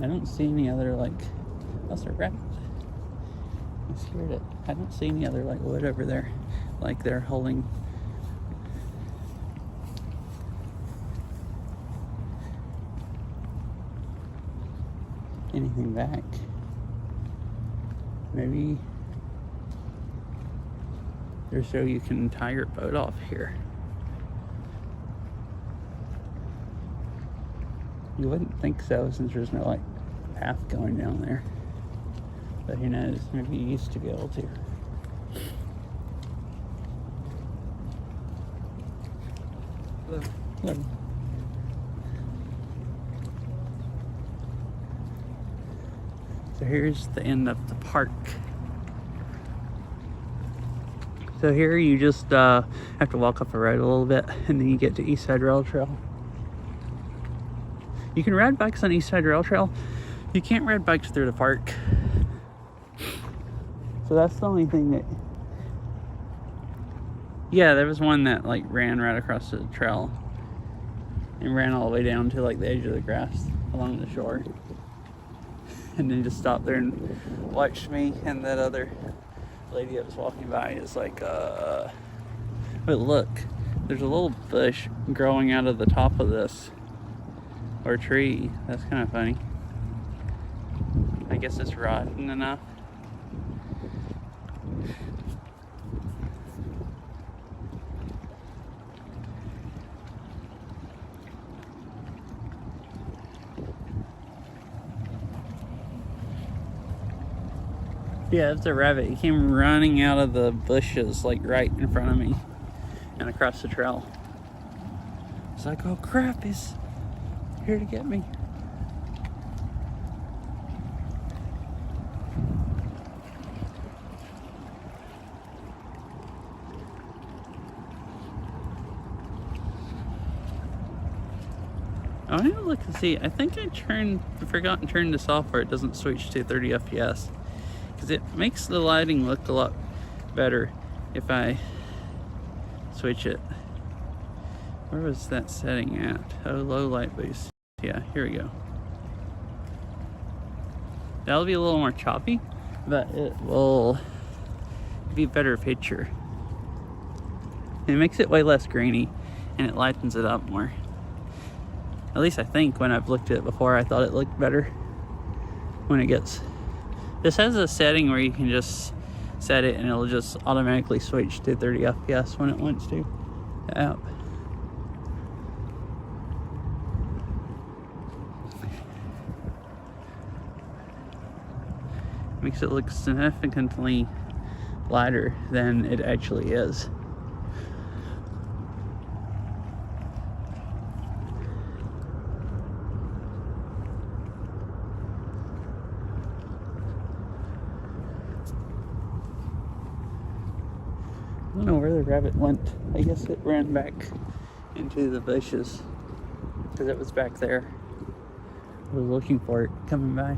I don't see any other that's a rabbit. I scared it. I don't see any other wood over there, they're holding. Anything back. Maybe they're so you can tie your boat off here. You wouldn't think so, since there's no path going down there. But who knows? Maybe you used to be able to. Look. So here's the end of the park. So here you just have to walk up a road a little bit, and then you get to East Side Rail Trail. You can ride bikes on East Side Rail Trail. You can't ride bikes through the park. So that's the only thing that... Yeah, there was one that ran right across the trail and ran all the way down to the edge of the grass along the shore. And then just stopped there and watched me and that other lady that was walking by. Is but look, there's a little bush growing out of the top of this, or tree. That's kind of funny. I guess it's rotten enough. Yeah, it's a rabbit. He came running out of the bushes, right in front of me and across the trail. It's oh crap, he's here to get me. I want to look and see. I think I forgot and turned this off where it doesn't switch to 30 FPS. because it makes the lighting look a lot better if I switch it. Where was that setting at? Oh, low light boost. Yeah, here we go. That'll be a little more choppy, but it will be a better picture. It makes it way less grainy, and it lightens it up more. At least I think when I've looked at it before, I thought it looked better when it gets... This has a setting where you can just set it and it'll just automatically switch to 30 FPS when it wants to, the app. Makes it look significantly lighter than it actually is. I don't know where the rabbit went. I guess it ran back into the bushes because it was back there. I was looking for it coming by.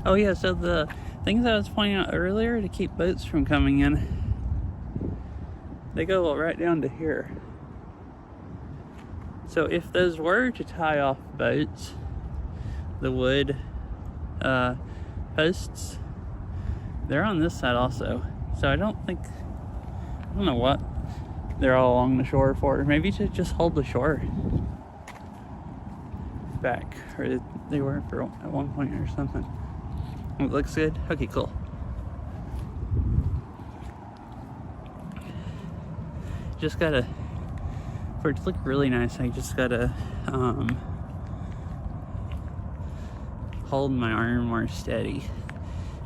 Oh yeah, so the things I was pointing out earlier to keep boats from coming in, they go right down to here. So if those were to tie off boats, the wood posts, they're on this side also. So I don't know what they're all along the shore for. Maybe to just hold the shore back, or they were for at one point or something. It looks good? Okay, cool. Just gotta, for it to look really nice, I just gotta hold my arm more steady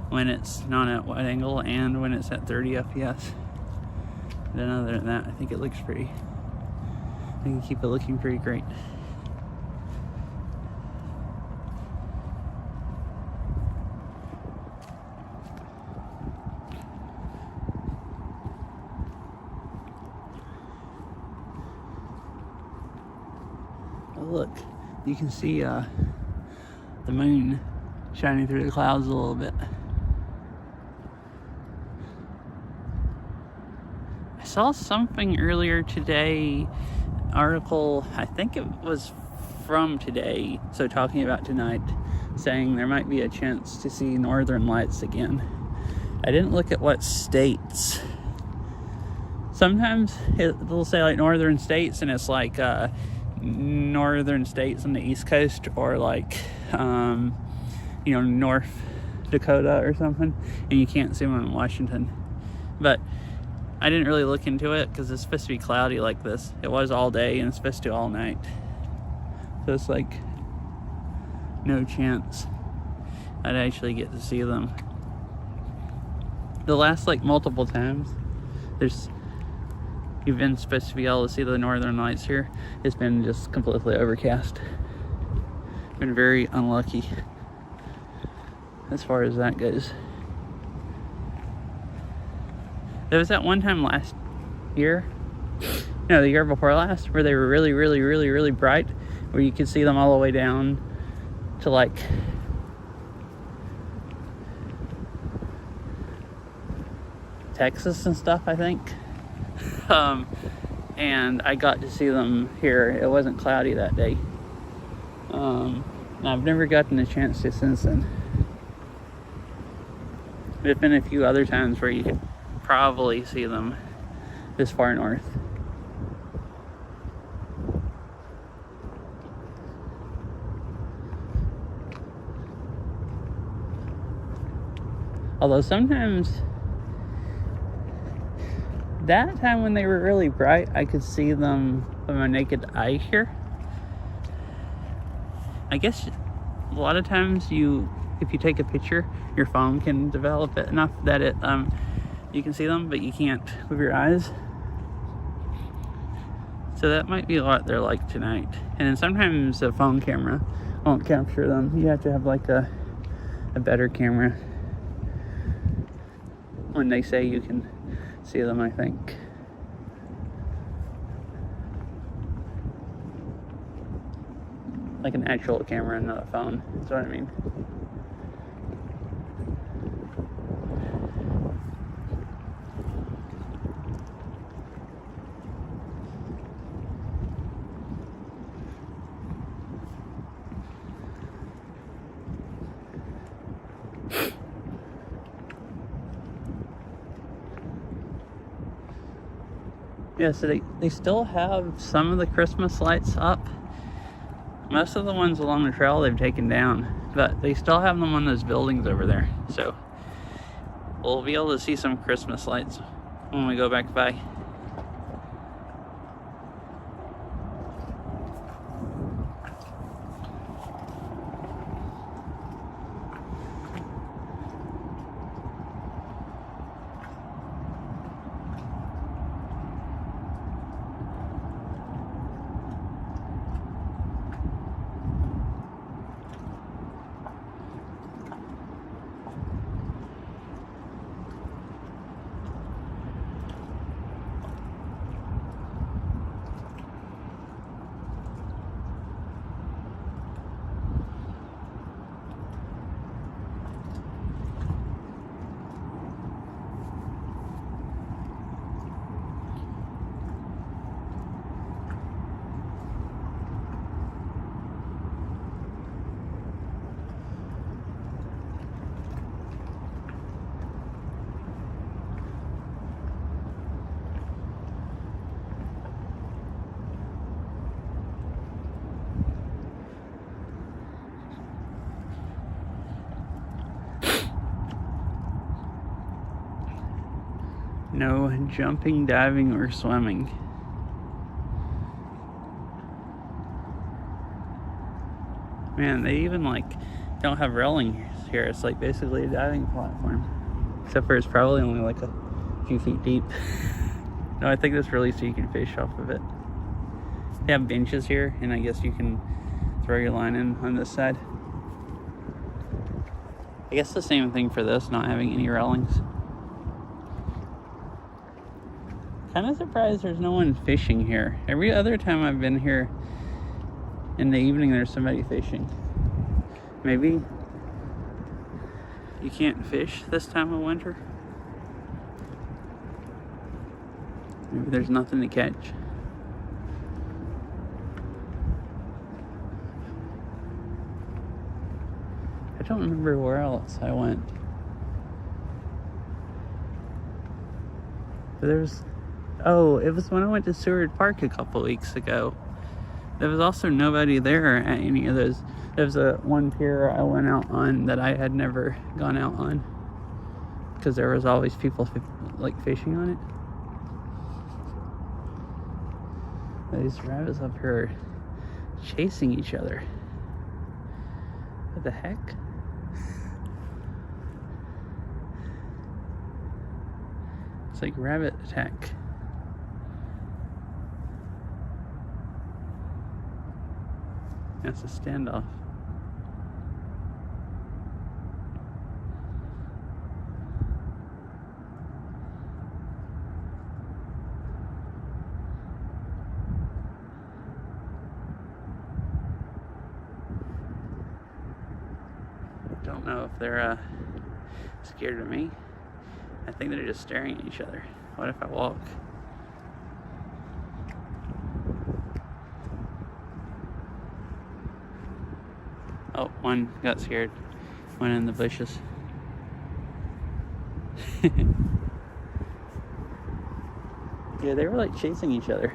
when it's not at wide angle and when it's at 30 FPS. Then other than that, I think it looks pretty. I can keep it looking pretty great. Look, you can see the moon shining through the clouds a little bit. I saw something earlier today, article, I think it was from today, so talking about tonight, saying there might be a chance to see northern lights again. I didn't look at what states. Sometimes it'll say like northern states and it's like northern states on the east coast, or like North Dakota or something, and you can't see them in Washington. But I didn't really look into it because it's supposed to be cloudy like this. It was all day and it's supposed to all night, so it's like no chance I'd actually get to see them. The last like multiple times you've been supposed to be able to see the northern lights here, it's been just completely overcast. Been very unlucky as far as that goes. There was that one time last year, no, the year before last, where they were really, really, really, really bright, where you could see them all the way down to like Texas and stuff, I think. And I got to see them here. It wasn't cloudy that day. I've never gotten a chance to since then. There's been a few other times where you could probably see them this far north. Although sometimes, that time when they were really bright, I could see them with my naked eye here. I guess a lot of times if you take a picture, your phone can develop it enough that it you can see them, but you can't with your eyes. So that might be what they're like tonight. And then sometimes a phone camera won't capture them. You have to have like a better camera when they say you can see them, I think. Like an actual camera, not a phone. That's what I mean. Yeah, so they still have some of the Christmas lights up. Most of the ones along the trail they've taken down, but they still have them on those buildings over there. So we'll be able to see some Christmas lights when we go back by. No jumping, diving, or swimming. Man, they even like don't have railings here. It's like basically a diving platform. Except for it's probably only like a few feet deep. No, I think that's really so you can fish off of it. They have benches here, and I guess you can throw your line in on this side. I guess the same thing for this, not having any railings. Kind of surprised there's no one fishing here. Every other time I've been here in the evening, there's somebody fishing. Maybe you can't fish this time of winter. Maybe there's nothing to catch. I don't remember where else I went. But there was... Oh, it was when I went to Seward Park a couple weeks ago. There was also nobody there at any of those. There was one pier I went out on that I had never gone out on. Because there was always people like fishing on it. These rabbits up here are chasing each other. What the heck? It's like rabbit attack. That's a standoff. Don't know if they're scared of me. I think they're just staring at each other. What if I walk? Oh, one got scared. Went in the bushes. Yeah, they were like chasing each other.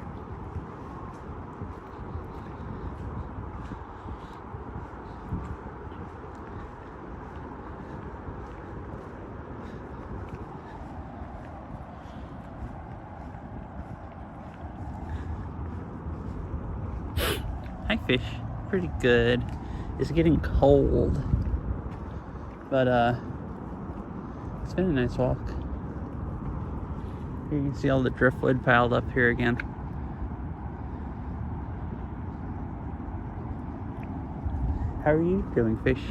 Hi, fish. Pretty good. It's getting cold, but it's been a nice walk. You can see all the driftwood piled up here again. How are you doing, fish?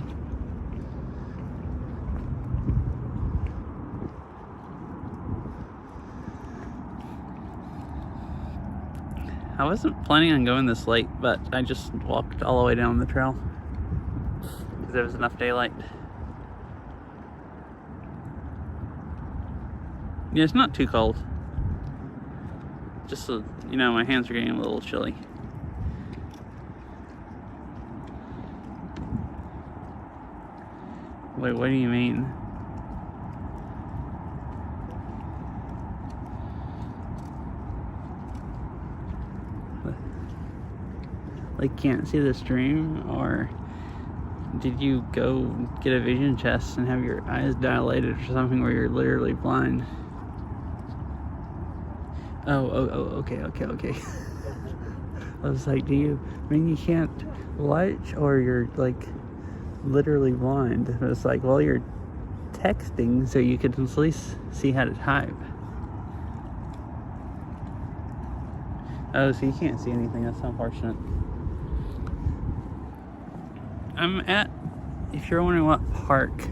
I wasn't planning on going this late, but I just walked all the way down the trail because there was enough daylight. Yeah, it's not too cold. Just, you know, my hands are getting a little chilly. Wait, what do you mean? Like, can't see the stream? Or did you go get a vision test and have your eyes dilated or something where you're literally blind? Oh, okay. I was like, I mean, you can't watch or you're like literally blind? And it's like, well, you're texting so you can at least see how to type. Oh, so you can't see anything. That's unfortunate. I'm at, if you're wondering what park,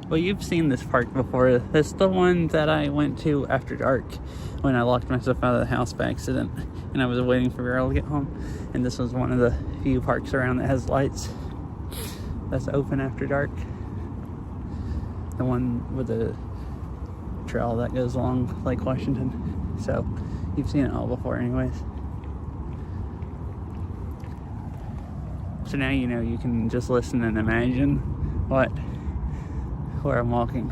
well, you've seen this park before. It's the one that I went to after dark when I locked myself out of the house by accident and I was waiting for Earl to get home. And this was one of the few parks around that has lights that's open after dark. The one with the trail that goes along Lake Washington. So you've seen it all before anyways. So now you know you can just listen and imagine where I'm walking.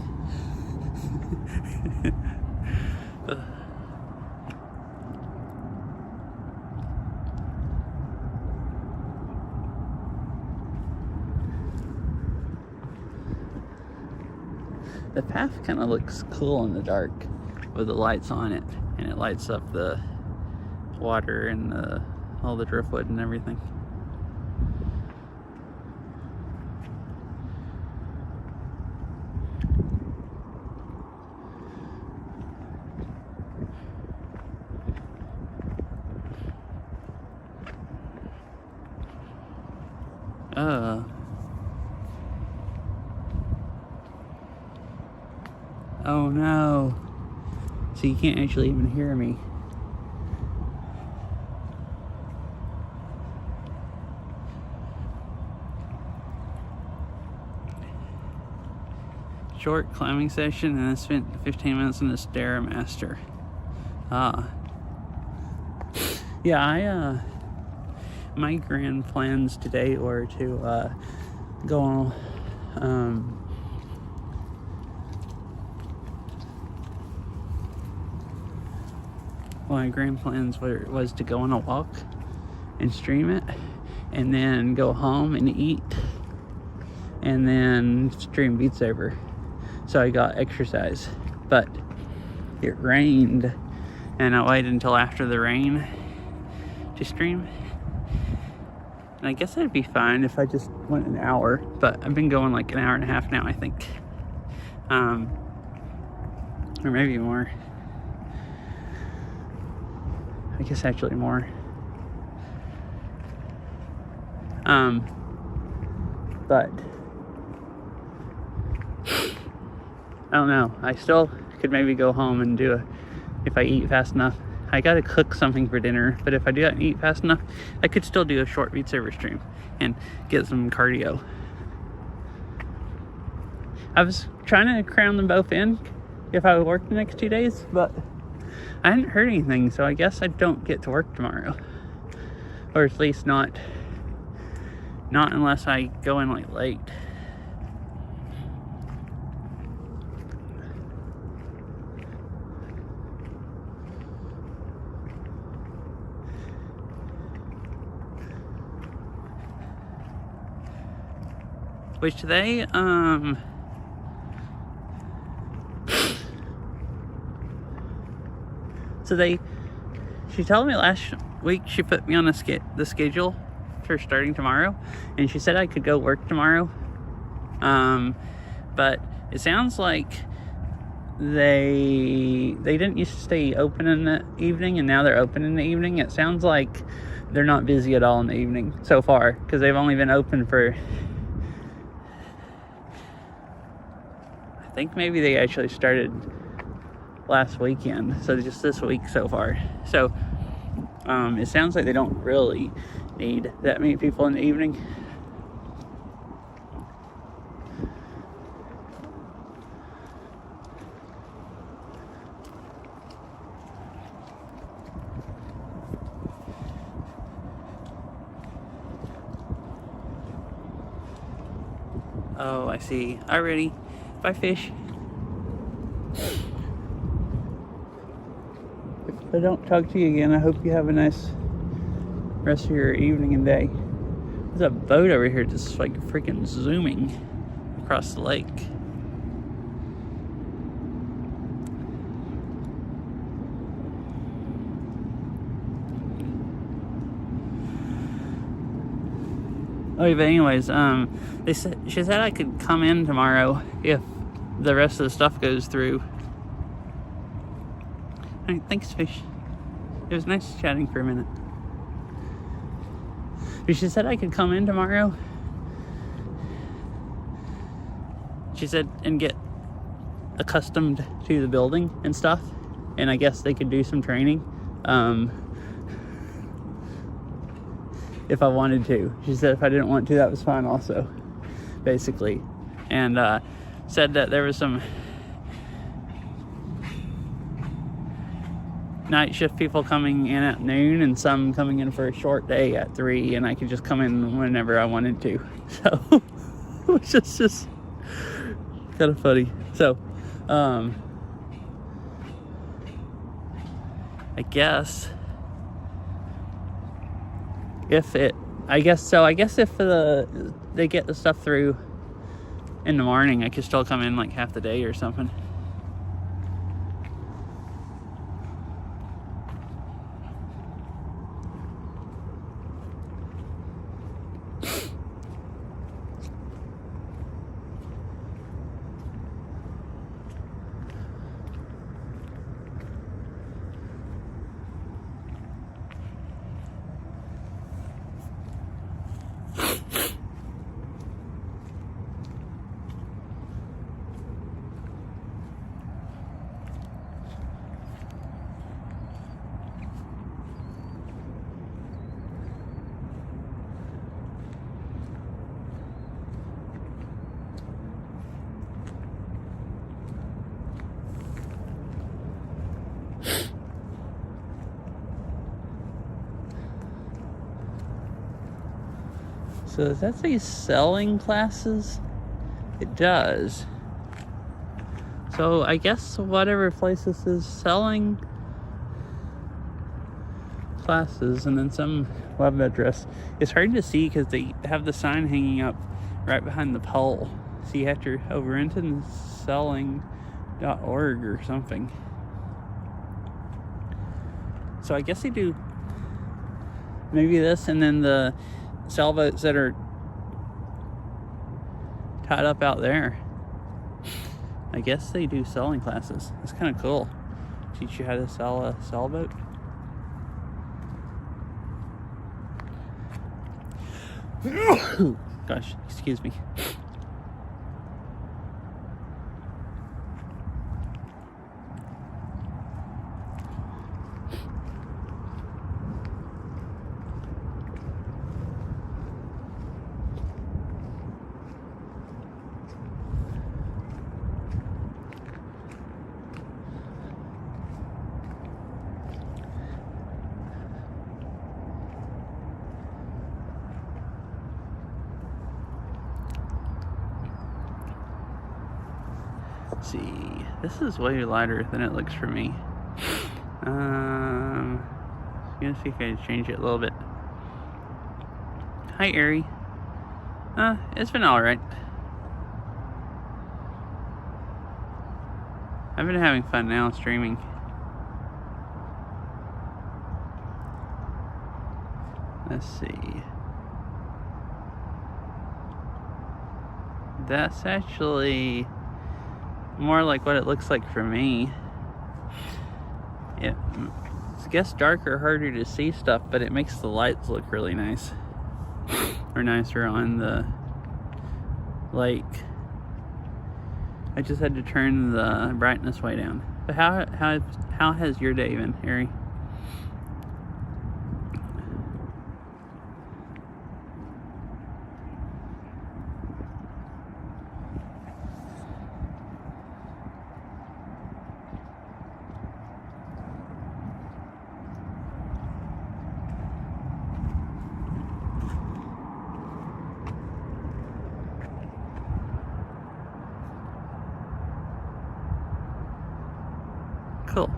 The path kind of looks cool in the dark with the lights on it, and it lights up the water and all the driftwood and everything. Oh no. So you can't actually even hear me. Short climbing session, and I spent 15 minutes in the Stairmaster. Yeah, my grand plans today were to go on my grand plans was to go on a walk and stream it, and then go home and eat, and then stream Beat Saber. So I got exercise, but it rained, and I waited until after the rain to stream. And I guess that'd be fine if I just went an hour, but I've been going like an hour and a half now, I think, or maybe more. I guess actually more. But I don't know. I still could maybe go home and if I eat fast enough. I gotta cook something for dinner, but if I do that and eat fast enough, I could still do a short Beat Saber stream and get some cardio. I was trying to cram them both in if I would work the next 2 days, but I hadn't heard anything, so I guess I don't get to work tomorrow. Or at least not unless I go in like late. Which today, she told me last week she put me on the schedule for starting tomorrow, and she said I could go work tomorrow, but it sounds like they didn't used to stay open in the evening, and now they're open in the evening. It sounds like they're not busy at all in the evening so far, because they've only been open for, I think maybe they actually started last weekend, so just this week so far. So it sounds like they don't really need that many people in the evening. Oh, I see. Alrighty. Bye, fish. If I don't talk to you again, I hope you have a nice rest of your evening and day. There's a boat over here just like freaking zooming across the lake. Oh, but anyways, she said I could come in tomorrow if the rest of the stuff goes through. All right, thanks, fish. It was nice chatting for a minute. But she said I could come in tomorrow. She said, and get accustomed to the building and stuff. And I guess they could do some training. If I wanted to. She said if I didn't want to, that was fine also, basically. And said that there was some night shift people coming in at noon and some coming in for a short day at 3, and I could just come in whenever I wanted to. So, which is just kind of funny. So, I guess if it, I guess if they get the stuff through in the morning, I could still come in like half the day or something. So does that say selling classes? It does. So I guess whatever place this is selling classes, and then some web address. It's hard to see because they have the sign hanging up right behind the pole. So you have to over into selling.org or something. So I guess they do maybe this, and then the sailboats that are tied up out there. I guess they do selling classes. It's kind of cool. Teach you how to sell a sailboat. Gosh, excuse me. Let's see, this is way lighter than it looks for me. I'm gonna see if I can change it a little bit. Hi, Ari. It's been alright. I've been having fun now streaming. Let's see. That's actually more like what it looks like for me. It's, I guess, darker, harder to see stuff, but it makes the lights look really nice. Or nicer on the lake. I just had to turn the brightness way down. But how has your day been, Harry? Cool.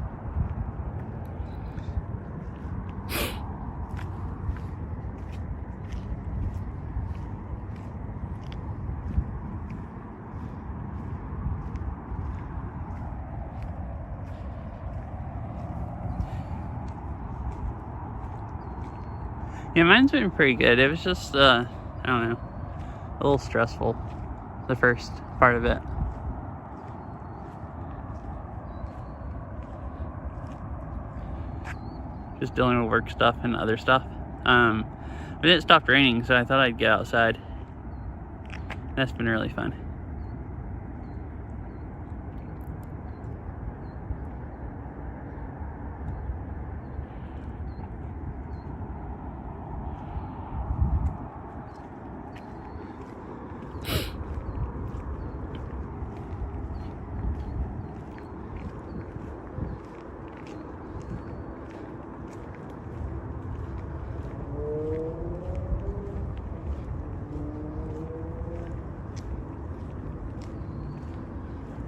Yeah, mine's been pretty good. It was just, I don't know, a little stressful, the first part of it. Just dealing with work stuff and other stuff. But it stopped raining, so I thought I'd get outside. That's been really fun.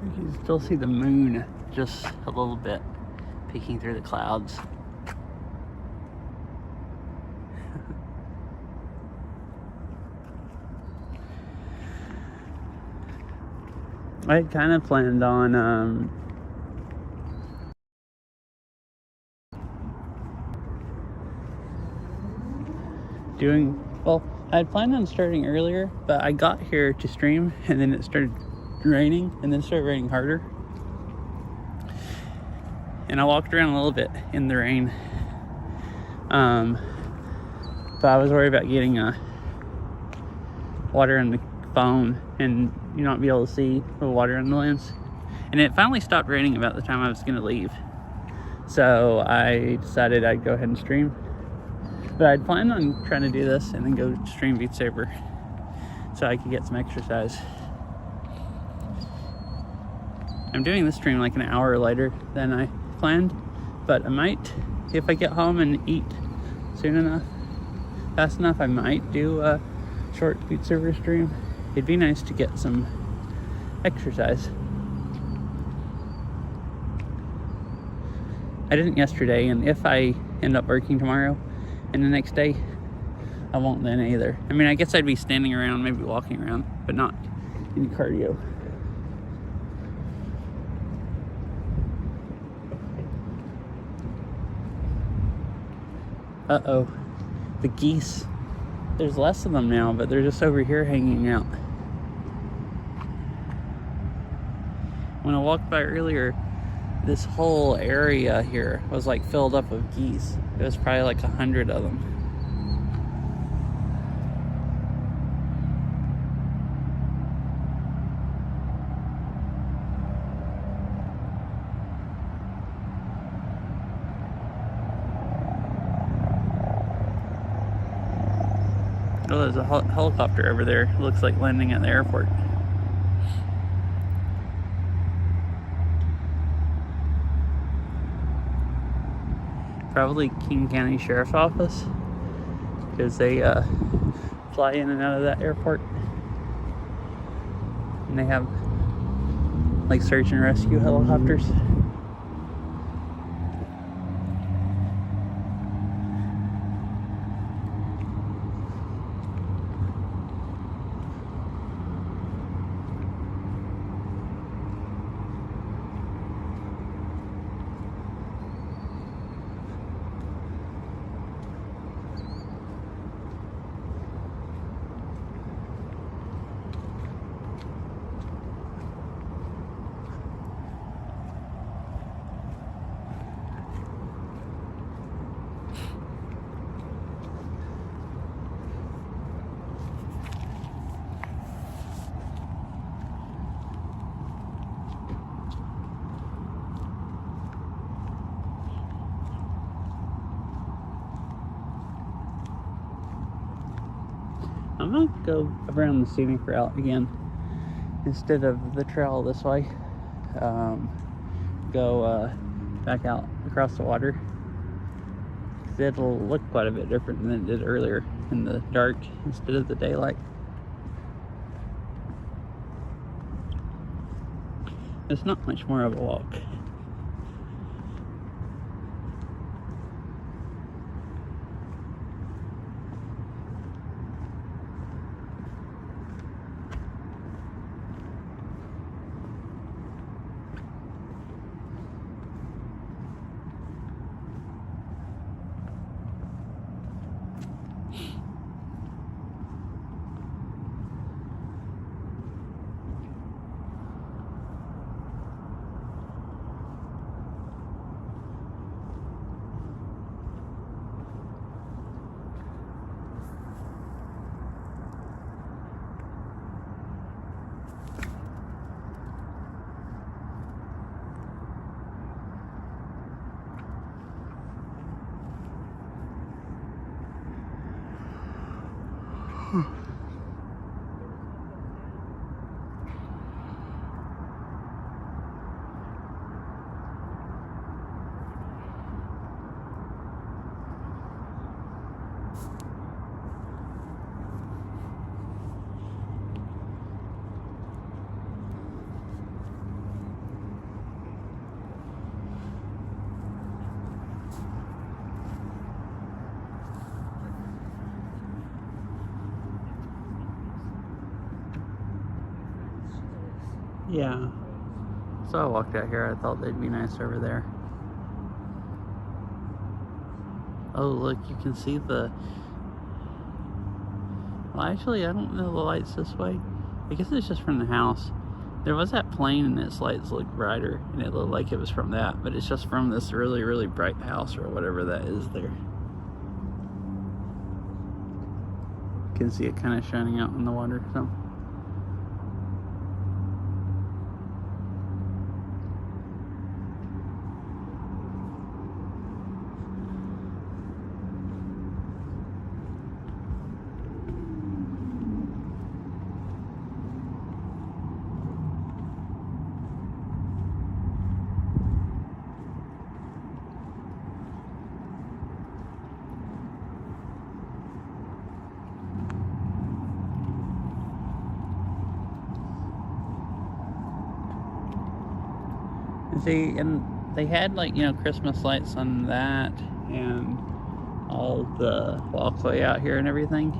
You can still see the moon just a little bit peeking through the clouds. I had kind of planned on well, I had planned on starting earlier, but I got here to stream and then it started raining, and then it started raining harder. And I walked around a little bit in the rain. But I was worried about getting water in the phone and you not be able to see the water in the lens. And it finally stopped raining about the time I was gonna leave. So I decided I'd go ahead and stream. But I'd planned on trying to do this and then go stream Beat Saber so I could get some exercise. I'm doing this stream like an hour later than I planned, but I might, if I get home and eat soon enough, fast enough, I might do a short Beat Saber stream. It'd be nice to get some exercise. I didn't yesterday, and if I end up working tomorrow and the next day, I won't then either. I mean, I guess I'd be standing around, maybe walking around, but not any cardio. Uh-oh, the geese. There's less of them now, but they're just over here hanging out. When I walked by earlier, this whole area here was like filled up with geese. It was probably like 100 of them. Oh, there's a helicopter over there. It looks like landing at the airport. Probably King County Sheriff's Office, because they fly in and out of that airport. And they have like search and rescue helicopters. I'm gonna go around the scenic route again instead of the trail this way. Go back out across the water. 'Cause it'll look quite a bit different than it did earlier in the dark instead of the daylight. It's not much more of a walk. Yeah. So I walked out here. I thought they'd be nice over there. Oh, look, you can see the... Well, actually, I don't know the lights this way. I guess it's just from the house. There was that plane and its lights looked brighter, and it looked like it was from that, but it's just from this really, really bright house or whatever that is there. You can see it kind of shining out in the water, so... See, and they had, like, you know, Christmas lights on that and all the walkway out here and everything.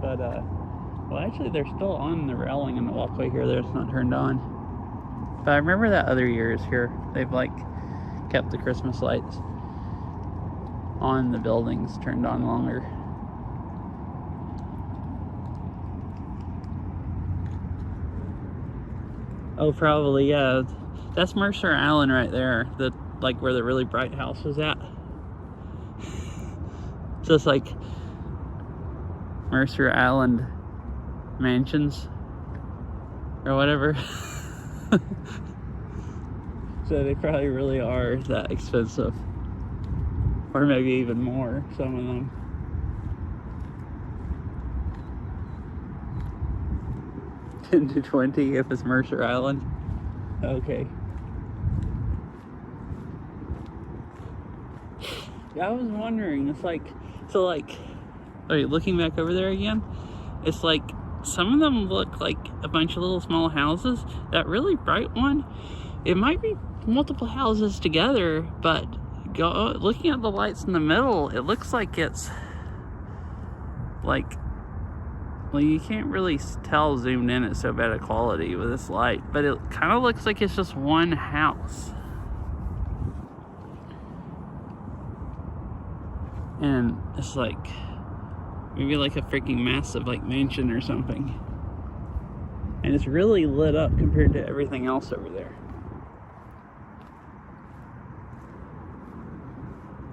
But, well, actually, they're still on the railing and the walkway here. They're just not turned on. But I remember that other years here, they've, like, kept the Christmas lights on the buildings turned on longer. Oh, probably, yeah. That's Mercer Island right there, like where the really bright house was at. So it's like Mercer Island mansions or whatever. So they probably really are that expensive, or maybe even more, some of them. $10 to $20 if it's Mercer Island. Okay. Yeah, I was wondering, it's like, so like, wait, looking back over there again, it's like, some of them look like a bunch of little small houses. That really bright one, it might be multiple houses together, but looking at the lights in the middle, it looks like it's, like, well, you can't really tell zoomed in, it's so bad a quality with this light, but it kind of looks like it's just one house. And it's like, maybe like a freaking massive like mansion or something. And it's really lit up compared to everything else over there.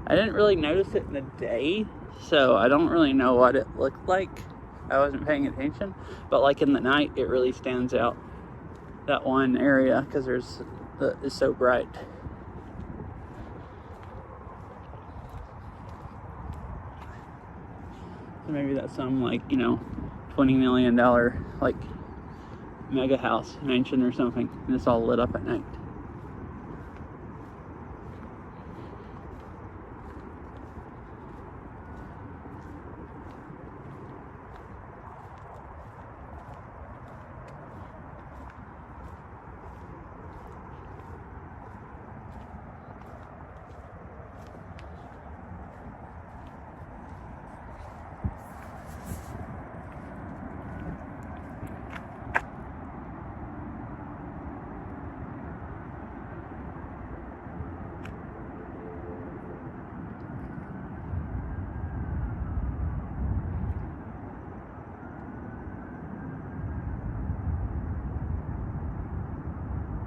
I didn't really notice it in the day, so I don't really know what it looked like. I wasn't paying attention, but like in the night, it really stands out, that one area, because it's so bright. So maybe that's some, like, you know, $20 million like mega house mansion or something, and it's all lit up at night.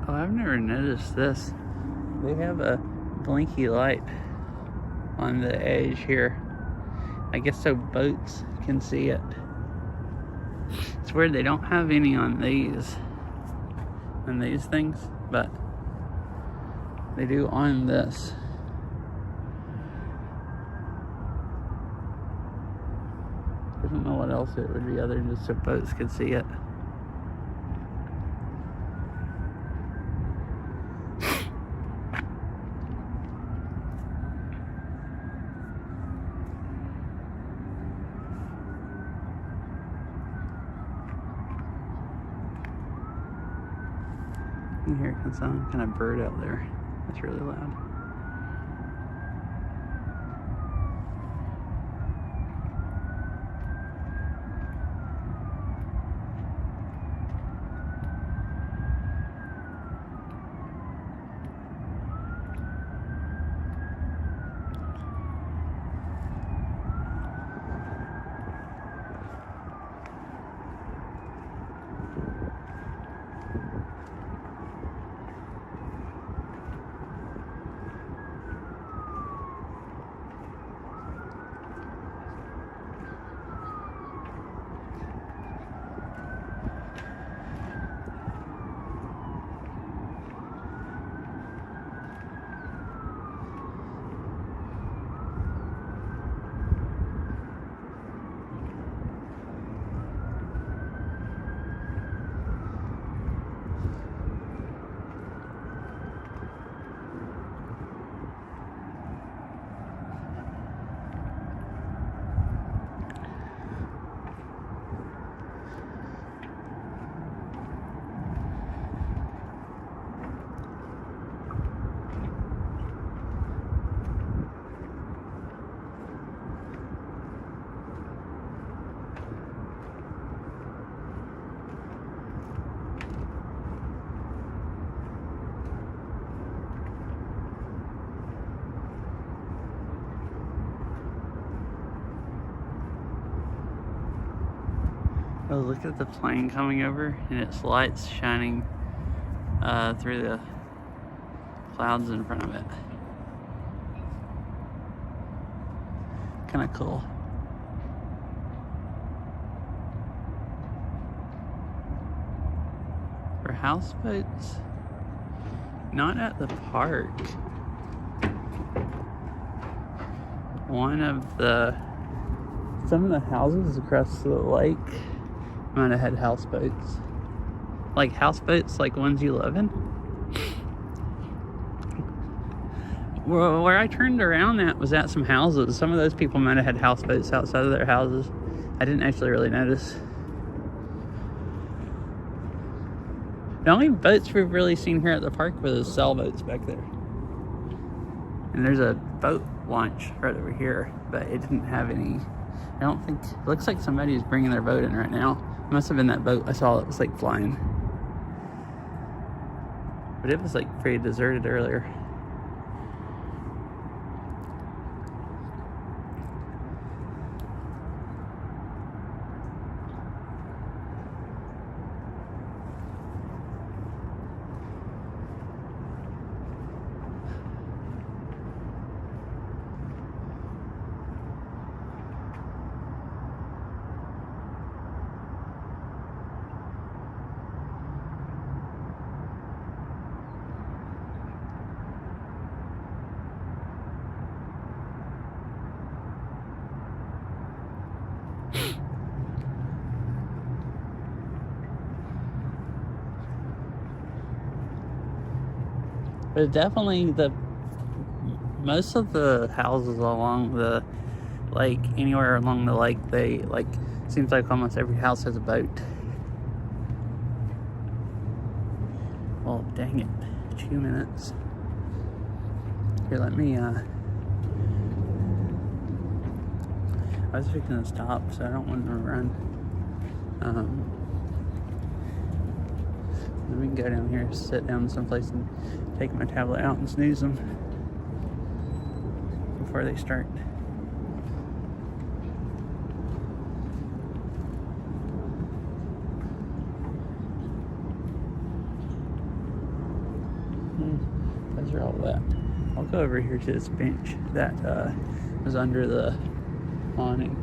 Oh, I've never noticed this. They have a blinky light on the edge here. I guess so boats can see it. It's weird they don't have any on these things, but they do on this. I don't know what else it would be other than just so boats could see it. You hear some kind of bird out there. That's really loud. Oh, look at the plane coming over and its lights shining through the clouds in front of it. Kind of cool. For houseboats, not at the park. Some of the houses across the lake might have had houseboats. Like houseboats, like ones you live in. Where I turned around at was at some houses. Some of those people might have had houseboats outside of their houses. I didn't actually really notice. The only boats we've really seen here at the park were those sailboats back there. And there's a boat launch right over here, but it didn't have any. I don't think. It looks like somebody's bringing their boat in right now. It must have been that boat I saw that was like flying. But it was like pretty deserted earlier. But definitely most of the houses along the lake, anywhere along the lake, they like, seems like almost every house has a boat. Well, dang it, 2 minutes. Here, let me, I was fixing to stop, so I don't want to run. We can go down here, sit down someplace, and take my tablet out and snooze them before they start. Those are all wet. I'll go over here to this bench that was under the awning.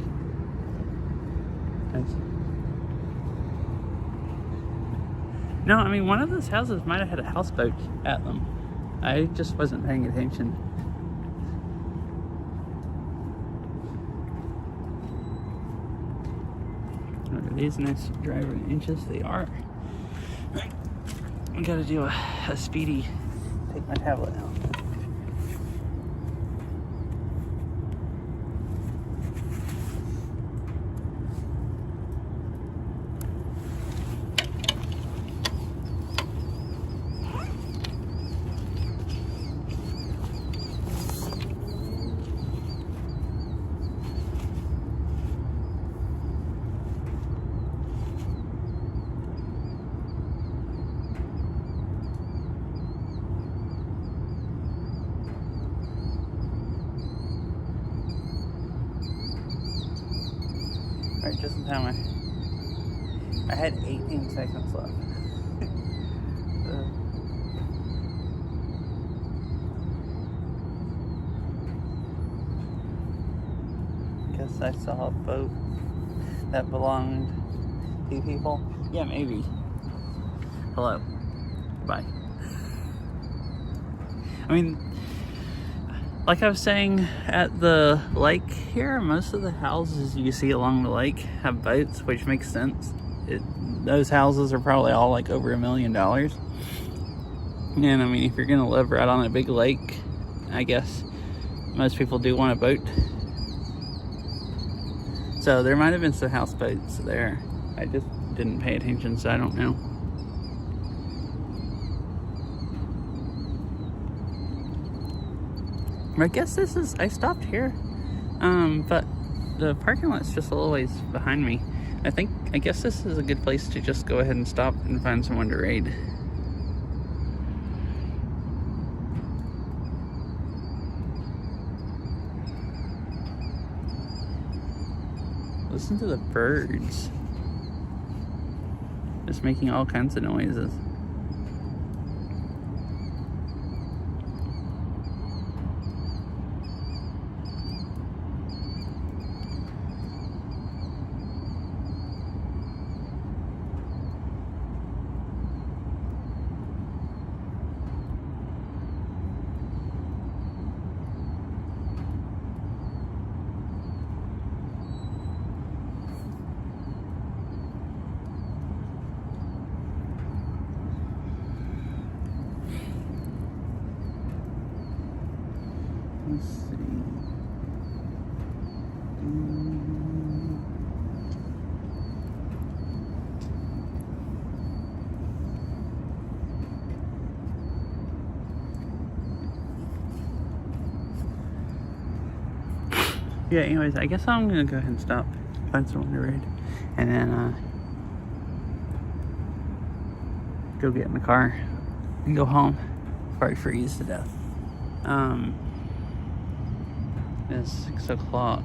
No, I mean, one of those houses might have had a houseboat at them. I just wasn't paying attention. Are these nice driving inches? They are. Right. I gotta do a speedy, take my tablet out. Alright, just in time. I had 18 seconds left. Guess I saw a boat that belonged to people. Yeah, maybe. Hello. Bye. I mean, like I was saying, at the lake here, most of the houses you see along the lake have boats, which makes sense. Those houses are probably all like over $1 million. And I mean, if you're gonna live right on a big lake, I guess most people do want a boat. So there might have been some houseboats there. I just didn't pay attention, so I don't know. I guess I stopped here, but the parking lot's just a little ways behind me. I guess this is a good place to just go ahead and stop and find someone to raid. Listen to the birds. Just making all kinds of noises. Let's see. Yeah, anyways, I guess I'm gonna go ahead and stop, find someone to raid, and then go get in the car and go home before I freeze to death. It's 6 o'clock.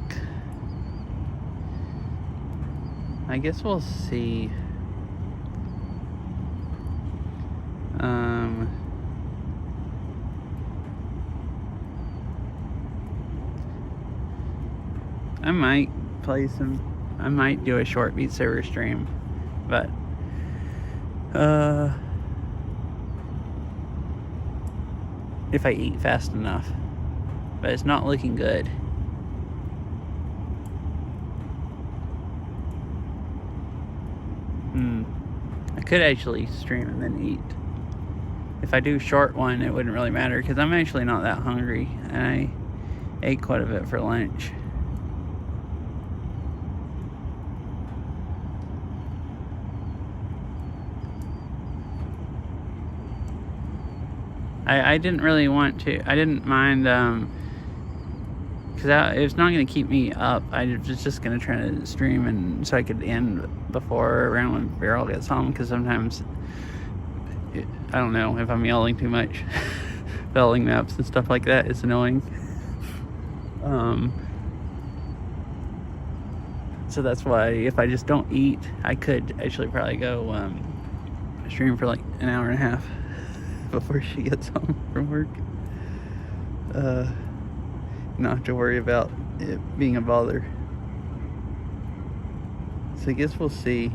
I guess we'll see. I might do a short Beat Saber stream, but if I eat fast enough. But it's not looking good. I could actually stream and then eat. if I do short one, it wouldn't really matter because I'm actually not that hungry, and I ate quite a bit for lunch. I didn't really want to. I didn't mind because it's not going to keep me up. I was just going to try to stream and so I could end before around when Beryl gets home, because sometimes I don't know if I'm yelling too much. Spelling maps and stuff like that is annoying. So that's why if I just don't eat, I could actually probably go stream for like an hour and a half before she gets home from work. Not have to worry about it being a bother. So I guess we'll see.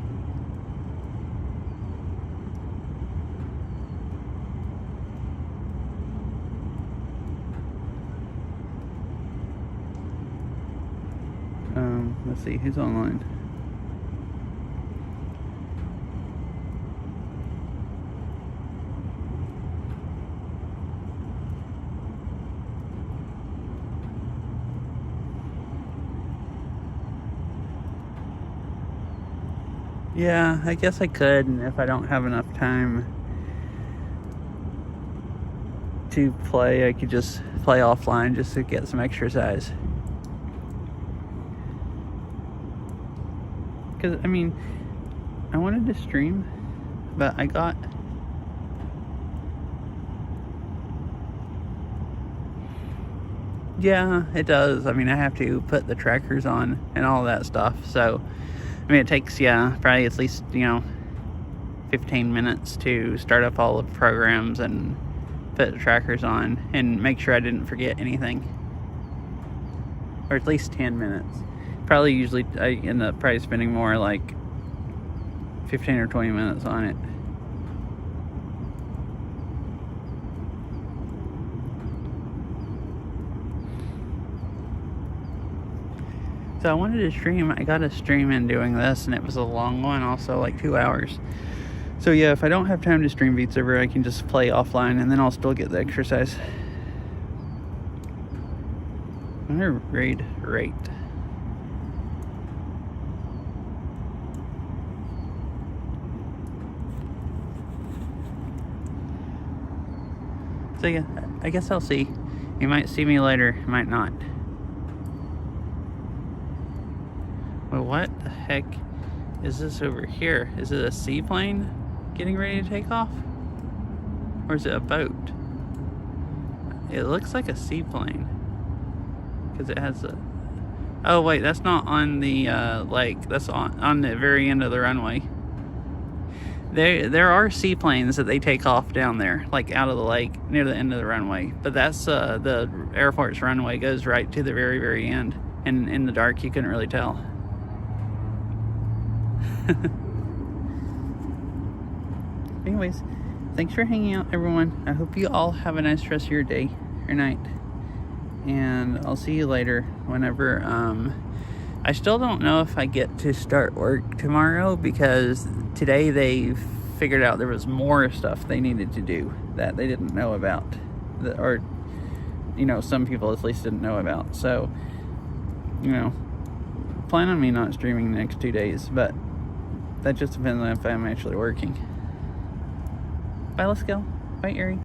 Let's see who's online. Yeah, I guess I could, and if I don't have enough time to play, I could just play offline just to get some exercise. Because, I mean, I wanted to stream, but I got... Yeah, it does. I mean, I have to put the trackers on and all that stuff. So, I mean, it takes, probably at least, 15 minutes to start up all the programs and put the trackers on and make sure I didn't forget anything. Or at least 10 minutes. Probably usually I end up probably spending more like 15 or 20 minutes on it. So I wanted to stream. I got a stream in doing this, and it was a long one, also like 2 hours. So yeah, if I don't have time to stream Beat Saber, I can just play offline, and then I'll still get the exercise. I'm gonna raid rate. So yeah, I guess I'll see. You might see me later, you might not. Well, what the heck is this over here? Is it a seaplane getting ready to take off? Or is it a boat? It looks like a seaplane. Because it has a... Oh wait, that's not on the lake. That's on the very end of the runway. There are seaplanes that they take off down there, like out of the lake near the end of the runway. But that's the Air Force runway goes right to the very, very end. And in the dark, you couldn't really tell. Anyways, thanks for hanging out, everyone. I hope you all have a nice rest of your day or night. And I'll see you later whenever... I still don't know if I get to start work tomorrow, because today they figured out there was more stuff they needed to do that they didn't know about. Or, some people at least didn't know about. So, plan on me not streaming the next 2 days, but that just depends on if I'm actually working. Bye, let's go. Bye, Ari.